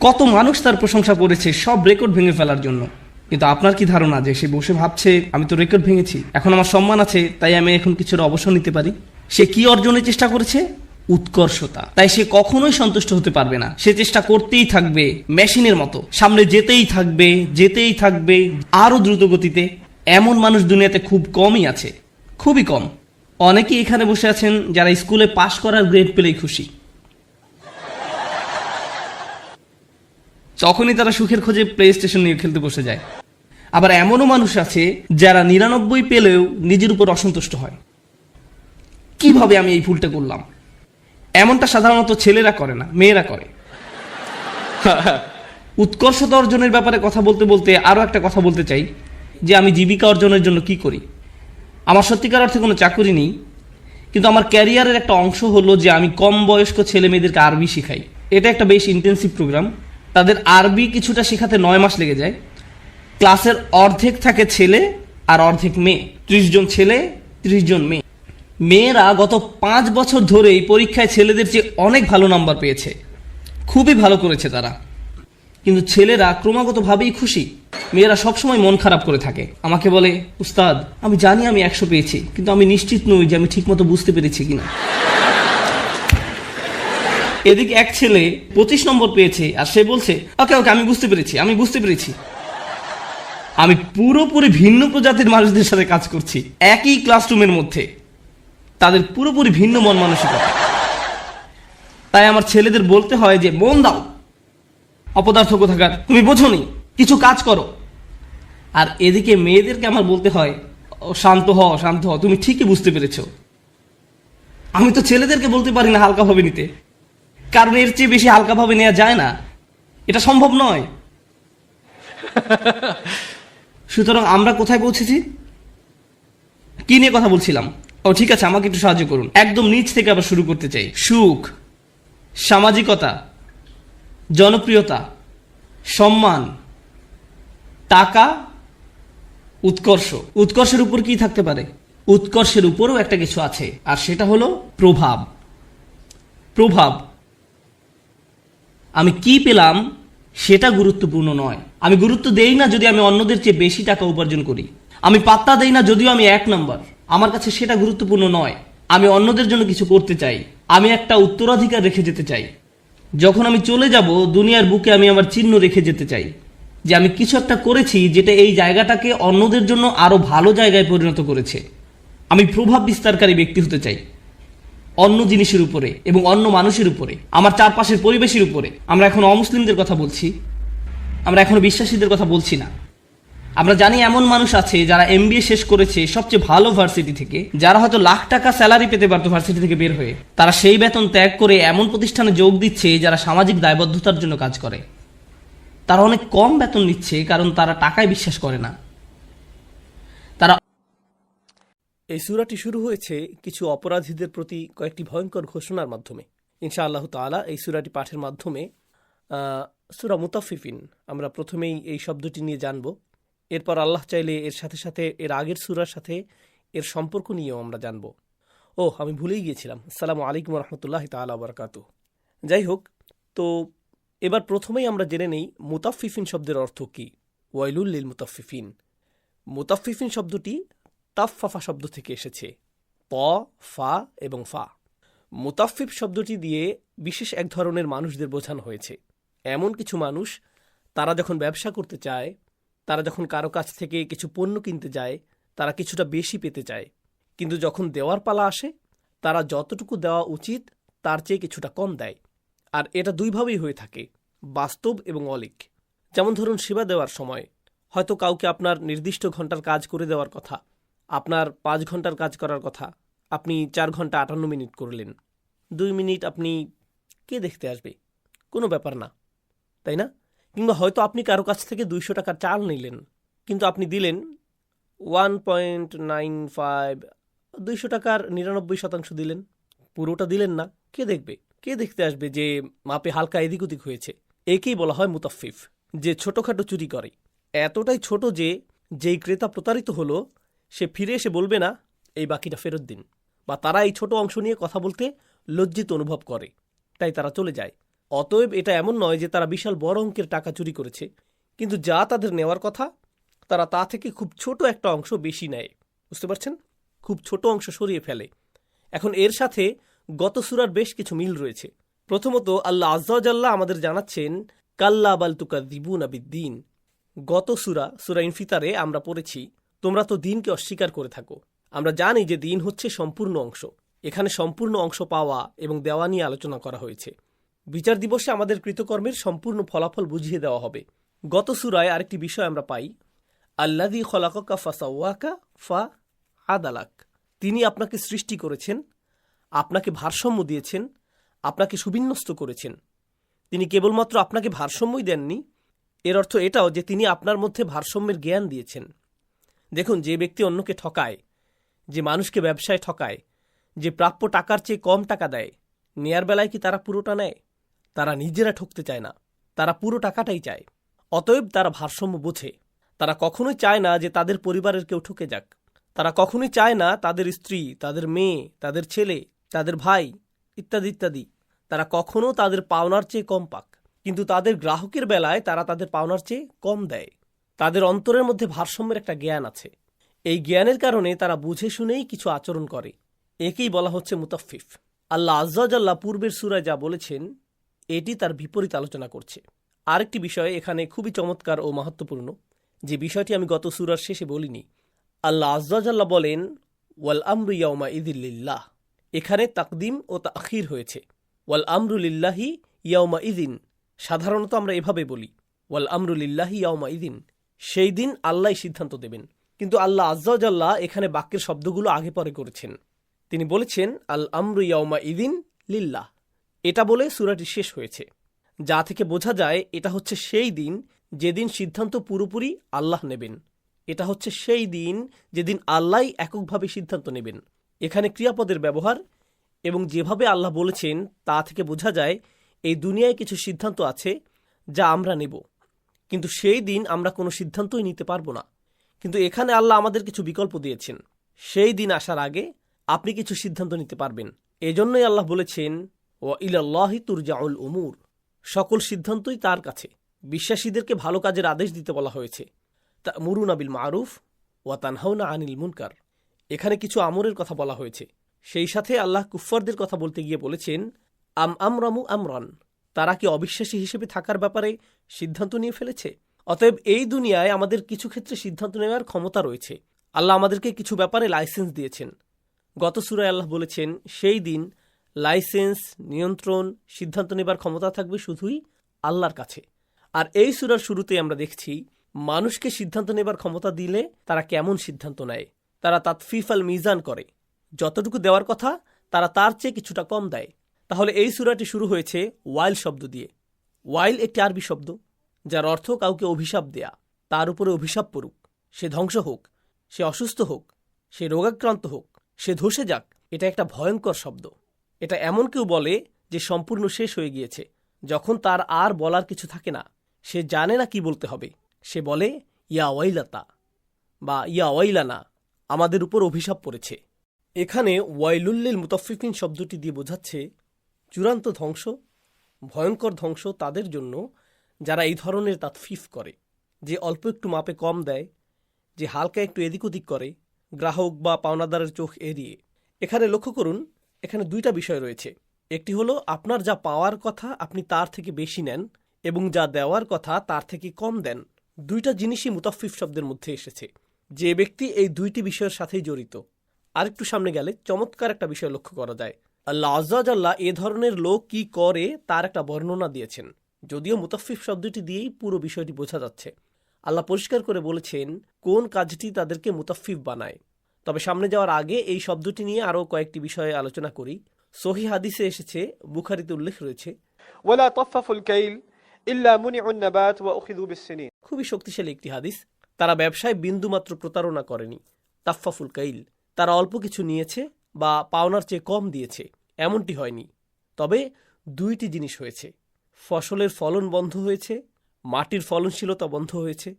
কত মানুষ তার প্রশংসা করেছে সব রেকর্ড ভেঙে ফেলার জন্য, কিন্তু আপনার কি ধারণা যে সে বসে ভাবছে আমি তো রেকর্ড ভেঙেছি, এখন আমার সম্মান আছে, তাই আমি এখন কিছুটা অবসর নিতে পারি? সে কি অর্জনের চেষ্টা করেছে? উৎকর্ষতা। তাই সে কখনোই সন্তুষ্ট হতে পারবে না। সে চেষ্টা করতেই থাকবে, মেশিনের মতো সামনে যেতেই থাকবে আরো দ্রুত গতিতে। এমন মানুষ দুনিয়াতে খুব কমই আছে, খুবই কম। অনেকেই এখানে বসে আছেন যারা স্কুলে পাশ করার গ্রেড পেলেই খুশি, তখনই তারা সুখের খোঁজে প্লে স্টেশন নিয়ে খেলতে বসে যায়। আবার এমনও মানুষ আছে যারা 99 পেলেও নিজের উপর অসন্তুষ্ট হয়, কিভাবে আমি এই ভুলটা করলাম। এমনটা সাধারণত ছেলেরা করে না, মেয়েরা করে। উৎকর্ষতা অর্জনের ব্যাপারে কথা বলতে বলতে আরো একটা কথা বলতে চাই, যে আমি জীবিকা অর্জনের জন্য কি করি। আমার সত্যিকার অর্থে কোনো চাকরি নেই, কিন্তু আমার ক্যারিয়ারের একটা অংশ হলো যে আমি কম বয়স্ক ছেলে মেয়েদেরকে আরবি শিখাই। এটা একটা বেশ ইন্টেন্সিভ প্রোগ্রাম। তাদের আরবি কিছুটা শেখাতে 9 মাস লেগে যায়। ক্লাসের অর্ধেক থাকে ছেলে আর অর্ধেক মেয়ে, 30 জন ছেলে 30 জন মেয়ে। মেয়েরা গত 5 বছর ধরে এই পরীক্ষায় ছেলেদের চেয়ে অনেক ভালো নাম্বার পেয়েছে, খুবই ভালো করেছে তারা। কিন্তু ছেলেরা ক্রমাগতভাবেই খুশি, মেয়েরা সবসময় মন খারাপ করে থাকে। আমাকে বলে, উস্তাদ আমি জানি আমি 100 পেয়েছি, কিন্তু আমি নিশ্চিত নই যে আমি ঠিকমতো বুঝতে পেরেছি কিনা। এদিকে এক ছেলে 25 নম্বর পেয়েছে, আর সে বলছে ওকে আমি বুঝতে পেরেছি। আমি পুরোপুরি ভিন্ন প্রজাতির মানুষদের সাথে কাজ করছি একই ক্লাসরুমের মধ্যে, তাদের পুরোপুরি ভিন্ন মন মানসিকতা। তাই আমার ছেলেদের বলতে হয় যে মন দাও, অপদার্থ কোথাকার, তুমি বোঝোনি, কিছু কাজ করো। আর এদিকে মেয়েদেরকে আমার বলতে হয় ও শান্ত হও, শান্ত হও, তুমি ঠিকই বুঝতে পেরেছো। আমি তো ছেলেদেরকে বলতে পারি না হালকাভাবে নিতে, কারণ এর চেয়ে বেশি হালকাভাবে নেওয়া যায় না, এটা সম্ভব নয়। সুতরাং আমরা কোথায় পৌঁছেছি, কি নিয়ে কথা বলছিলাম? ও ঠিক আছে, আমাকে একটু সাহায্য করুন। একদম নিচ থেকে আবার শুরু করতে চাই। সুখ, সামাজিকতা, জনপ্রিয়তা, সম্মান, টাকা, উৎকর্ষ। উৎকর্ষের উপর কি থাকতে পারে? উৎকর্ষের উপরও একটা কিছু আছে, আর সেটা হলো প্রভাব। প্রভাব, আমি কি পেলাম সেটা গুরুত্বপূর্ণ নয়। আমি গুরুত্ব দেই না যদি আমি অন্যদের চেয়ে বেশি টাকা উপার্জন করি। আমি পাত্তা দেই না যদিও আমি 1 নম্বর, আমার কাছে সেটা গুরুত্বপূর্ণ নয়। আমি অন্যদের জন্য কিছু করতে চাই, আমি একটা উত্তরাধিকার রেখে যেতে চাই। যখন আমি চলে যাব দুনিয়ার বুকে, আমি আমার চিহ্ন রেখে যেতে চাই যে আমি কিছু একটা করেছি যেটা এই জায়গাটাকে অন্যদের জন্য আরো ভালো জায়গায় পরিণত করেছে। আমি প্রভাব বিস্তারকারী ব্যক্তি হতে চাই অন্য জিনিসের উপরে এবং অন্য মানুষের উপরে, আমার চারপাশের পরিবেশের উপরে। আমরা এখন অমুসলিমদের কথা বলছি, আমরা এখনো বিশ্বাসীদের কথা বলছি না। আমরা জানি এমন মানুষ আছে যারা MBA শেষ করেছে সবচেয়ে ভালো ভার্সিটি থেকে, যারা হয়তো লাখ টাকা স্যালারি পেতে পারতো ভার্সিটি থেকে বের হয়ে, তারা সেই বেতন ত্যাগ করে এমন প্রতিষ্ঠানে যোগ দিচ্ছে যারা সামাজিক দায়বদ্ধতার জন্য কাজ করে। তারা অনেক কম বেতন নিচ্ছে কারণ তারা টাকায় বিশ্বাস করে না। তারা
এই সূরাটি শুরু হয়েছে কিছু অপরাধীদের প্রতি কয়েকটি ভয়ঙ্কর ঘোষণার মাধ্যমে। ইনশাআল্লাহ তাআলা এই সূরাটি পাঠের মাধ্যমে সূরা মুতাফফিফিন আমরা প্রথমেই এই শব্দটি নিয়ে জানব। এরপর আল্লাহ চাইলে এর সাথে সাথে এর আগের সূরার সাথে এর সম্পর্ক নিয়েও আমরা জানব। আমি ভুলেই গিয়েছিলাম। আসসালামু আলাইকুম রহমতুল্লাহ তাআলা বারাকাতুহু। যাই হোক, তো এবার প্রথমেই আমরা জেনে নেই মুতাফফিফিন শব্দের অর্থ কী। ওয়াইলুল লিল মুতাফফিফিন। মুতাফফিফিন শব্দটি তাফফাফা শব্দ থেকে এসেছে, ত, ফা এবং ফা। মুতাফফিফ শব্দটি দিয়ে বিশেষ এক ধরনের মানুষদের বোঝানো হয়েছে। এমন কিছু মানুষ, তারা যখন ব্যবসা করতে চায়, তারা যখন কারো কাছ থেকে কিছু পণ্য কিনতে যায়, তারা কিছুটা বেশি পেতে চায়, কিন্তু যখন দেওয়ার পালা আসে, তারা যতটুকু দেওয়া উচিত তার চেয়ে কিছুটা কম দেয়। আর এটা দুইভাবেই হয়ে থাকে, বাস্তব এবং অলিক। যেমন ধরুন, সেবা দেওয়ার সময় হয়তো কাউকে আপনার নির্দিষ্ট ঘন্টার কাজ করে দেওয়ার কথা, আপনার 5 ঘন্টার কাজ করার কথা, আপনি 4 ঘন্টা 58 মিনিট করলেন। 2 মিনিট আপনি কে দেখতে আসবে, কোনো ব্যাপার না, তাই না? কিংবা হয়তো আপনি কারো কাছ থেকে 200 টাকার চাল নিলেন, কিন্তু আপনি দিলেন 1.95, 200 টাকার 99% দিলেন, পুরোটা দিলেন না। কে দেখবে, কে দেখতে আসবে যে মাপে হালকা এদিক ওদিক হয়েছে? একেই বলা হয় মুতাফফিফ, যে ছোটোখাটো চুরি করে। এতটাই ছোট যে যেই ক্রেতা প্রতারিত হলো, সে ফিরে এসে বলবে না এই বাকিটা ফেরত দিন, বা তারা এই ছোট অংশ নিয়ে কথা বলতে লজ্জিত অনুভব করে, তাই তারা চলে যায়। অতএব এটা এমন নয় যে তারা বিশাল বড় অঙ্কের টাকা চুরি করেছে, কিন্তু যা তাদের নেওয়ার কথা তারা তা থেকে খুব ছোট একটা অংশ বেশি নেয়। বুঝতে পারছেন? খুব ছোট অংশ সরিয়ে ফেলে। এখন এর সাথে গত সূরার বেশ কিছু মিল রয়েছে। প্রথমত, আল্লাহ আযজা ওয়া জাল্লা আমাদের জানাচ্ছেন কাল্লা বাল তুকাযযিবুনা বিদ্দীন। গত সূরা ইনফিতারে আমরা পড়েছি, তোমরা তো দ্বীনকে অস্বীকার করে থাকো। আমরা জানি যে দ্বীন হচ্ছে সম্পূর্ণ অংশ। এখানে সম্পূর্ণ অংশ পাওয়া এবং দেওয়া নিয়ে আলোচনা করা হয়েছে। বিচার দিবসে আমাদের কৃতকর্মের সম্পূর্ণ ফলাফল বুঝিয়ে দেওয়া হবে। গত সূরায় আরেকটি বিষয় আমরা পাই, আল্লাযী খলাকাকা ফাসাওয়াকা ফাআদালাক। তিনি আপনাকে সৃষ্টি করেছেন, আপনাকে ভারসাম্য দিয়েছেন, আপনাকে সুবিন্যস্ত করেছেন। তিনি কেবলমাত্র আপনাকে ভারসাম্যই দেননি, এর অর্থ এটাও যে তিনি আপনার মধ্যে ভারসাম্যের জ্ঞান দিয়েছেন। দেখুন, যে ব্যক্তি অন্যকে ঠকায়, যে মানুষকে ব্যবসায় ঠকায়, যে প্রাপ্য টাকার চেয়ে কম টাকা দেয়, নেয়ার বেলায় কি তারা পুরোটা নেয়? তারা নিজেরা ঠকতে চায় না, তারা পুরো টাকাটাই চায়। অতএব তারা ভারসাম্য বোঝে। তারা কখনোই চায় না যে তাদের পরিবারের কেউ ঠকে যাক। তারা কখনোই চায় না তাদের স্ত্রী, তাদের মেয়ে, তাদের ছেলে, তাদের ভাই ইত্যাদি ইত্যাদি তারা কখনো তাদের পাওনার চেয়ে কম পাক। কিন্তু তাদের গ্রাহকের বেলায় তারা তাদের পাওনার চেয়ে কম দেয়। তাদের অন্তরের মধ্যে ভারসাম্যের একটা জ্ঞান আছে। এই জ্ঞানের কারণে তারা বুঝে শুনেই কিছু আচরণ করে। একেই বলা হচ্ছে মুতাফফিফ। আল্লাহ আযজা ওয়া জাল্লা পূর্বের সূরায় যা বলেছেন, এটি তার বিপরীত আলোচনা করছে। আরেকটি বিষয় এখানে খুবই চমৎকার ও মাহাত্ম্যপূর্ণ, যে বিষয়টি আমি গত সূরার শেষে বলিনি। আল্লাহ আযজা ওয়া জাল্লা বলেন, ওয়াল আমরু ইয়াউমা ইযিল লিল্লাহ। এখানে তাকদিম ও তাখির হয়েছে। ওয়াল আমরু লিল্লাহি ইয়াউমা ইযিন। সাধারণত আমরা এভাবে বলি, ওয়াল আমরু লিল্লাহি ইয়াউমা ইযিন, সেই দিন আল্লাহই সিদ্ধান্ত দেবেন। কিন্তু আল্লাহ আজ্জাওয়াজাল্লা এখানে বাক্যের শব্দগুলো আগে পরে করেছেন। তিনি বলেছেন আল আমরু ইয়াউমা ইদিন লিল্লাহ, এটা বলে সূরাটি শেষ হয়েছে, যা থেকে বোঝা যায় এটা হচ্ছে সেই দিন যেদিন সিদ্ধান্ত পুরোপুরি আল্লাহ নেবেন। এটা হচ্ছে সেই দিন যেদিন আল্লাহই এককভাবে সিদ্ধান্ত নেবেন। এখানে ক্রিয়াপদের ব্যবহার এবং যেভাবে আল্লাহ বলেছেন তা থেকে বোঝা যায় এই দুনিয়ায় কিছু সিদ্ধান্ত আছে যা আমরা নেব, কিন্তু সেই দিন আমরা কোনো সিদ্ধান্তই নিতে পারবো না। কিন্তু এখানে আল্লাহ আমাদের কিছু বিকল্প দিয়েছেন, সেই দিন আসার আগে আপনি কিছু সিদ্ধান্ত নিতে পারবেন। এজন্যই আল্লাহ বলেছেন ওয়া ইলাল্লাহি তুরজাউল উমুর, সকল সিদ্ধান্তই তার কাছে। বিশ্বাসীদেরকে ভালো কাজের আদেশ দিতে বলা হয়েছে, তা'মুরুনা বিল মারুফ ওয়া তানহাউনা আনিল মুনকার। এখানে কিছু আমরের কথা বলা হয়েছে। সেই সাথে আল্লাহ কুফফারদের কথা বলতে গিয়ে বলেছেন আমরামু আমরান, তারা কি অবিশ্বাসী হিসেবে থাকার ব্যাপারে সিদ্ধান্ত নিয়ে ফেলেছে? অতএব এই দুনিয়ায় আমাদের কিছু ক্ষেত্রে সিদ্ধান্ত নেওয়ার ক্ষমতা রয়েছে। আল্লাহ আমাদেরকে কিছু ব্যাপারে লাইসেন্স দিয়েছেন। গত সূরায় আল্লাহ বলেছেন সেই দিন লাইসেন্স, নিয়ন্ত্রণ, সিদ্ধান্ত নেবার ক্ষমতা থাকবে শুধুই আল্লাহর কাছে। আর এই সূরার শুরুতেই আমরা দেখছি মানুষকে সিদ্ধান্ত নেবার ক্ষমতা দিলে তারা কেমন সিদ্ধান্ত নেয়। তারা তাতফিফ আল মিজান করে, যতটুকু দেওয়ার কথা তারা তার চেয়ে কিছুটা কম দেয়। তাহলে এই সূরাটি শুরু হয়েছে ওয়াইল শব্দ দিয়ে। ওয়াইল একটি আরবি শব্দ যার অর্থ কাউকে অভিশাপ দেয়া, তার উপরে অভিশাপ পড়ুক, সে ধ্বংস হোক, সে অসুস্থ হোক, সে রোগাক্রান্ত হোক, সে ধসে যাক। এটা একটা ভয়ঙ্কর শব্দ। এটা এমন কেউ বলে যে সম্পূর্ণ শেষ হয়ে গিয়েছে, যখন তার আর বলার কিছু থাকে না, সে জানে না কি বলতে হবে, সে বলে ইয়া ওয়াইলাতা বা ইয়া ওয়াইলানা, আমাদের উপর অভিশাপ পড়েছে। এখানে ওয়াইলুল্লিল মুতাফফিফিন শব্দটি দিয়ে বোঝাচ্ছে চূড়ান্ত ধ্বংস, ভয়ঙ্কর ধ্বংস তাদের জন্য যারা এই ধরনের তাতফিফ করে, যে অল্প একটু মাপে কম দেয়, যে হালকা একটু এদিক ওদিক করে, গ্রাহক বা পাওনাদারের চোখ এড়িয়ে। এখানে লক্ষ্য করুন, এখানে দুইটা বিষয় রয়েছে। একটি হলো আপনার যা পাওয়ার কথা আপনি তার থেকে বেশি নেন, এবং যা দেওয়ার কথা তার থেকে কম দেন। দুইটা জিনিসই মুতাফফিফ শব্দের মধ্যে এসেছে। যে ব্যক্তি এই দুইটি বিষয়ের সাথেই জড়িত। আরেকটু সামনে গেলে চমৎকার একটা বিষয় লক্ষ্য করা যায়। আল্লাহ আজ্জাওয়াজাল্লাহ এ ধরনের লোক কি করে তার একটা বর্ণনা দিয়েছেন, যদিও মুতাফফিফ শব্দটি দিয়েই পুরো বিষয়টি বোঝা যাচ্ছে। আল্লাহ পরিষ্কার করে বলেছেন কোন কাজটি তাদেরকে মুতাফফিফ বানায়। তবে সামনে যাওয়ার আগে এই শব্দটি নিয়ে আরও কয়েকটি বিষয়ে আলোচনা করি। সহিহ হাদিসে এসেছে, বুখারীতে উল্লেখ রয়েছে,
ولا طففوا الكيل إلا منعوا النبات وأخذوا بالسنين।
খুবই শক্তিশালী একটি হাদিস। তারা ব্যবসায় বিন্দুমাত্র প্রতারণা করেনি। তাফফাফুল কাইল, তারা অল্প কিছু নিয়েছে বা পাওনার চেয়ে কম দিয়েছে, এমনটি হয়নি। তবে দুইটি জিনিস হয়েছে, ফসলের ফলন বন্ধ হয়েছে, মাটির ফলনশীলতা বন্ধ হয়েছে।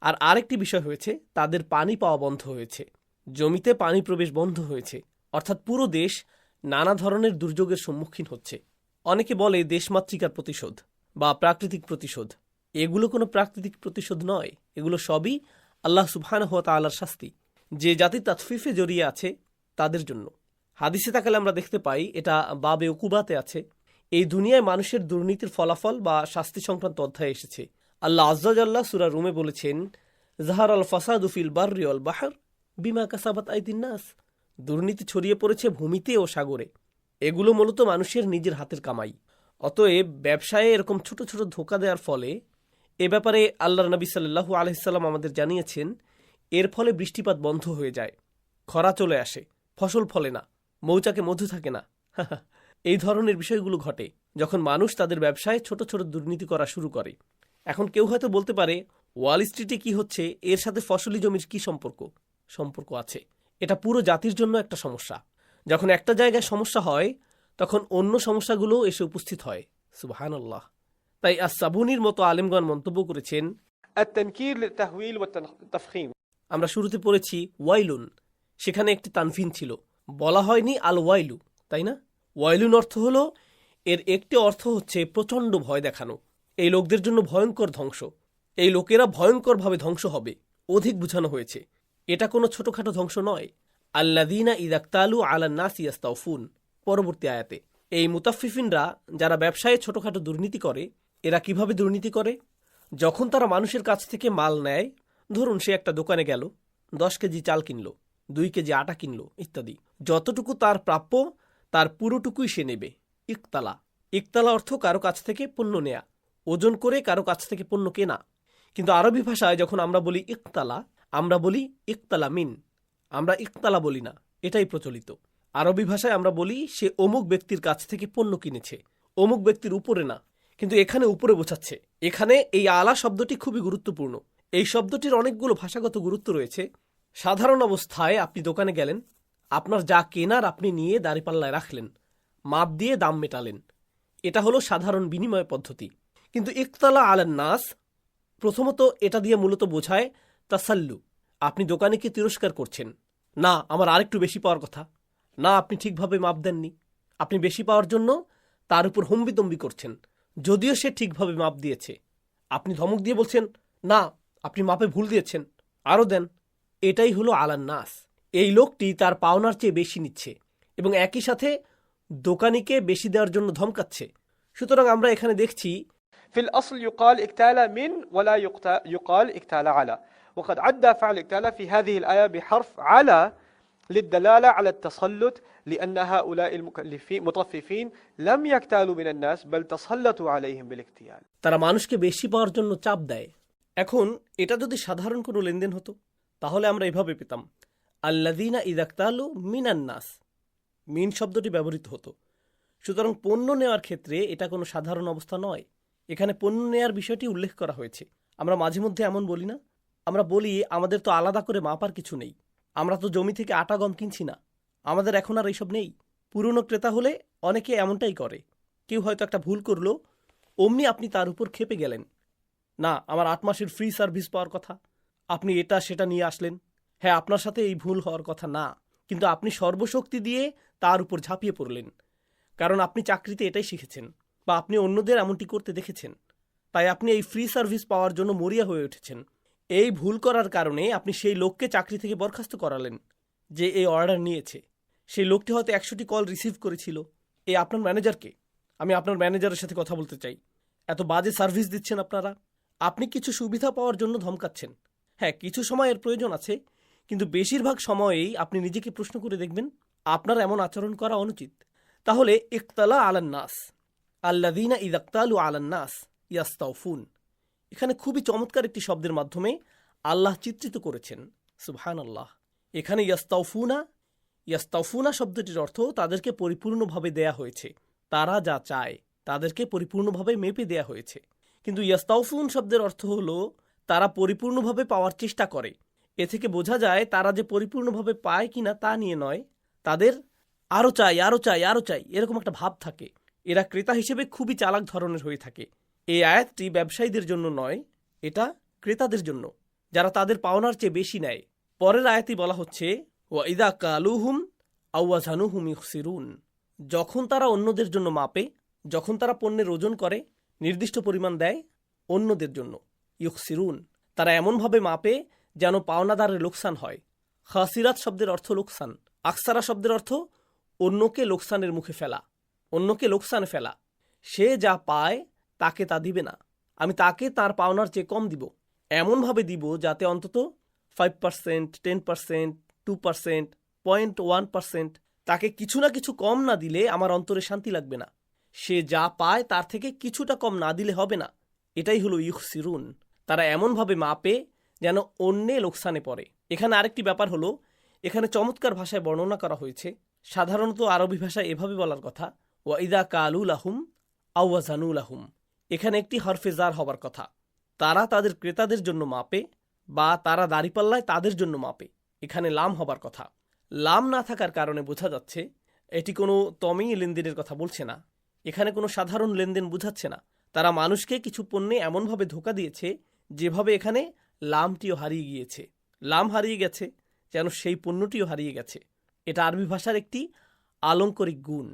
আর আরেকটি বিষয় হয়েছে, তাদের পানি পাওয়া বন্ধ হয়েছে, জমিতে পানি প্রবেশ বন্ধ হয়েছে। অর্থাৎ পুরো দেশ নানা ধরনের দুর্যোগের সম্মুখীন হচ্ছে। অনেকে বলে দেশমাতৃকার প্রতিশোধ বা প্রাকৃতিক প্রতিশোধ। এগুলো কোনো প্রাকৃতিক প্রতিশোধ নয়, এগুলো সবই আল্লাহ সুবহানাহু ওয়া তাআলার শাস্তি, যে জাতি তাতফিফে জড়িয়ে আছে তাদের জন্য। হাদিসে তাকালে আমরা দেখতে পাই, এটা বাবে উকুবাতে আছে, এই দুনিয়ায় মানুষের দুর্নীতির ফলাফল বা শাস্তি সংক্রান্ত অধ্যায়ে এসেছে। আল্লাহ আজ্জাওয়াজাল্লাহ সূরা রুমে বলেছেন যাহার আল ফাসাদু ফিল বাররি ওয়াল বাহর বিমা কাসাবাত আইদিন নাস, দুর্নীতি ছড়িয়ে পড়েছে ভূমিতে ও সাগরে। এগুলো মূলত মানুষের নিজের হাতের কামাই। অতএব ব্যবসায়ে এরকম ছোট ছোট ধোঁকা দেওয়ার ফলে, এ ব্যাপারে আল্লাহর নবী সাল্লাল্লাহু আলাইহি সাল্লাম আমাদের জানিয়েছেন, এর ফলে বৃষ্টিপাত বন্ধ হয়ে যায়, খরা চলে আসে, ফসল ফলে না, মৌচাকে মধু থাকে না। এই ধরনের বিষয়গুলো ঘটে যখন মানুষ তাদের ব্যবসায় ছোট ছোট দুর্নীতি করা শুরু করে। এখন কেউ হয়তো বলতে পারে, ওয়াল স্ট্রিটে কি হচ্ছে, এর সাথে ফসলি জমির কি সম্পর্ক? সম্পর্ক আছে। এটা পুরো জাতির জন্য একটা সমস্যা। যখন একটা জায়গায় সমস্যা হয়, তখন অন্য সমস্যাগুলো এসে উপস্থিত হয়। সুবহানাল্লাহ। তাই আস-সাবুনির মতো আলেমগণ মন্তব্য করেছেন,
التنكير للتهويل والتفخيم।
আমরা শুরুতে পড়েছি ওয়াইলুন, সেখানে একটি তানফিন ছিল, বলা হয়নি আল ওয়াইলু, তাই না? ওয়াইলুন অর্থ হলো, এর একটি অর্থ হচ্ছে প্রচণ্ড ভয় দেখানো। এই লোকদের জন্য ভয়ঙ্কর ধ্বংস, এই লোকেরা ভয়ঙ্করভাবে ধ্বংস হবে, অধিক বুঝানো হয়েছে। এটা কোনো ছোটখাটো ধ্বংস নয়। আল্লাযীনা ইযাক্তালু আলান নাসি ইয়াস্তাউফুন, পরবর্তী আয়াতে। এই মুতাফফিফিনরা যারা ব্যবসায়ে ছোটখাটো দুর্নীতি করে, এরা কিভাবে দুর্নীতি করে? যখন তারা মানুষের কাছ থেকে মাল নেয়, ধরুন সে একটা দোকানে গেল, 10 কেজি চাল কিনল, 2 কেজি আটা কিনল ইত্যাদি, যতটুকু তার প্রাপ্য তার পুরোটুকুই সে নেবে। ইকতালা, ইকতালা অর্থ কারো কাছ থেকে পণ্য নেয়া, ওজন করে কারো কাছ থেকে পণ্য কেনা। কিন্তু আরবি ভাষায় যখন আমরা বলি ইকতালা, আমরা বলি ইকতালা মিন, আমরা ইকতালা বলি না, এটাই প্রচলিত। আরবি ভাষায় আমরা বলি সে অমুক ব্যক্তির কাছ থেকে পণ্য কিনেছে, অমুক ব্যক্তির উপরে না। কিন্তু এখানে উপরে বোঝাচ্ছে। এখানে এই আলা শব্দটি খুবই গুরুত্বপূর্ণ। এই শব্দটির অনেকগুলো ভাষাগত গুরুত্ব রয়েছে। সাধারণ অবস্থায় আপনি দোকানে গেলেন, আপনার যা কেনার আপনি নিয়ে দাঁড়িপাল্লায় রাখলেন, মাপ দিয়ে দাম মেটালেন, এটা হলো সাধারণ বিনিময় পদ্ধতি। কিন্তু ইকতালা আলান নাস, প্রথমত এটা দিয়ে মূলত বোঝায় তাসাল্লু। আপনি দোকানিকে তিরস্কার করছেন, না আমার আরেকটু বেশি পাওয়ার কথা, না আপনি ঠিকভাবে মাপ দেননি, আপনি বেশি পাওয়ার জন্য তার উপর হম্বিতম্বি করছেন, যদিও সে ঠিকভাবে মাপ দিয়েছে। আপনি ধমক দিয়ে বলছেন, না আপনি মাপে ভুল দিয়েছেন, আরও দেন। এটাই হলো আলান নাস। এই লোকটি তার পাওনার চেয়ে বেশি নিচ্ছে এবং একই সাথে দোকানিকে বেশি দেওয়ার জন্য ধমকাচ্ছে। সুতরাং আমরা এখানে দেখছি
في الأصل يقال اكتال من ولا يقال اكتال على، وقد عدى فعل اكتال في هذه الآية بحرف على للدلالة على التسلط، لأن هؤلاء المطففين لم يكتالوا من الناس بل تسلطوا عليهم بالاكتيال।
তারা মানুষকে বেশি পাওয়ার জন্য চাপ দেয়। এখন এটা যদি সাধারণ কোনো লেনদেন হতো তাহলে আমরা এভাবে পেতাম আল্লাযীনা ইযাকতালু মিনান নাস, মিন শব্দটি ব্যবহৃত হতো। সুতরাং পণ্য নেওয়ার ক্ষেত্রে এটা কোনো সাধারণ অবস্থা নয়। এখানে পণ্য নেওয়ার বিষয়টি উল্লেখ করা হয়েছে। আমরা মাঝে মধ্যে এমন বলি না, আমরা বলি আমাদের তো আলাদা করে মাপার কিছু নেই, আমরা তো জমি থেকে আটা গম কিনছি না, আমাদের এখন আর এইসব নেই। পুরনো ক্রেতা হলে অনেকে এমনটাই করে। কেউ হয়তো একটা ভুল করলো, অমনি আপনি তার উপর ক্ষেপে গেলেন, না আমার 8 মাসের ফ্রি সার্ভিস পাওয়ার কথা, আপনি এটা সেটা নিয়ে আসলেন। হ্যাঁ, আপনার সাথে এই ভুল হওয়ার কথা না, কিন্তু আপনি সর্বশক্তি দিয়ে তার উপর ঝাঁপিয়ে পড়লেন, কারণ আপনি চাকরিতে এটাই শিখেছেন বা আপনি অন্যদের এমনটি করতে দেখেছেন, তাই আপনি এই ফ্রি সার্ভিস পাওয়ার জন্য মরিয়া হয়ে উঠেছেন। এই ভুল করার কারণে আপনি সেই লোককে চাকরি থেকে বরখাস্ত করালেন যে এই অর্ডার নিয়েছে। সেই লোকটি হয়তো 100টি কল রিসিভ করেছিল, এই আপনার ম্যানেজারকে, আমি আপনার ম্যানেজারের সাথে কথা বলতে চাই, এত বাজে সার্ভিস দিচ্ছেন আপনারা। আপনি কিছু সুবিধা পাওয়ার জন্য ধমকাচ্ছেন। হ্যাঁ, কিছু সময় এর প্রয়োজন আছে, কিন্তু বেশিরভাগ সময়েই আপনি নিজেকে প্রশ্ন করে দেখবেন আপনার এমন আচরণ করা অনুচিত। তাহলে ইকতালা আলান নাস, আল্লাযীনা ইযাকতালু আলান নাস ইয়াস্তাউফুন, এখানে খুবই চমৎকার একটি শব্দের মাধ্যমে আল্লাহ চিত্রিত করেছেন। সুবহানাল্লাহ। এখানে ইয়াস্তাউফুনা শব্দটির অর্থ তাদেরকে পরিপূর্ণভাবে দেয়া হয়েছে, তারা যা চায় তাদেরকে পরিপূর্ণভাবে মেপে দেয়া হয়েছে। কিন্তু ইয়াস্তাউফুন শব্দের অর্থ হলো তারা পরিপূর্ণভাবে পাওয়ার চেষ্টা করে। এ থেকে বোঝা যায় তারা যে পরিপূর্ণভাবে পায় কিনা তা নিয়ে নয়, তাদের আরও চাই আরও চাই আরও চাই এরকম একটা ভাব থাকে। এরা ক্রেতা হিসেবে খুবই চালাক ধরনের হয়ে থাকে। এই আয়াতটি ব্যবসায়ীদের জন্য নয়, এটা ক্রেতাদের জন্য, যারা তাদের পাওনার চেয়ে বেশি নেয়। পরের আয়াতই বলা হচ্ছে ওয়া ইযা কালুহুম আও ওয়াজানুহুম ইখসিরুন, যখন তারা অন্যদের জন্য মাপে, যখন তারা পণ্যের ওজন করে, নির্দিষ্ট পরিমাণ দেয় অন্যদের জন্য, ইখসিরুন, তারা এমনভাবে মাপে যেন পাওনাদারের লোকসান হয়। খাসিরাত শব্দের অর্থ লোকসান, আকসারা শব্দের অর্থ অন্যকে লোকসানের মুখে ফেলা, অন্যকে লোকসানে ফেলা। সে যা পায় তাকে তা দিবে না, আমি তাকে তার পাওনার চেয়ে কম দিব, এমনভাবে দিব যাতে অন্তত 5%, 10%, 2%, 0.1%, তাকে কিছু না কিছু কম না দিলে আমার অন্তরে শান্তি লাগবে না। সে যা পায় তার থেকে কিছুটা কম না দিলে হবে না। এটাই হলো ইখসিরুন, তারা এমনভাবে মাপে যেন অন্যে লোকসানে পড়ে। এখানে আরেকটি ব্যাপার হলো, এখানে চমৎকার ভাষায় বর্ণনা করা হয়েছে। সাধারণত আরবি ভাষায় এভাবে বলার কথা ওয়া ইযা কালু লাহুম আও ওয়াজানু লাহুম, এখানে একটি হরফে জার হবার কথা। তারা তাদের ক্রেতাদের জন্য মাপে বা তারা দাঁড়িপাল্লায় তাদের জন্য মাপে, এখানে লাম হবার কথা। লাম না থাকার কারণে বোঝা যাচ্ছে এটি কোনো তমেই লেনদেনের কথা বলছে না, এখানে কোনো সাধারণ লেনদেন বোঝাচ্ছে না। তারা মানুষকে কিছু পণ্যে এমনভাবে ধোঁকা দিয়েছে যেভাবে এখানে লামটিও হারিয়ে গিয়েছে। লাম হারিয়ে গেছে যেন সেই পণ্যটিও হারিয়ে গেছে। এটা আরবি ভাষার একটি আলংকরিক গুণ।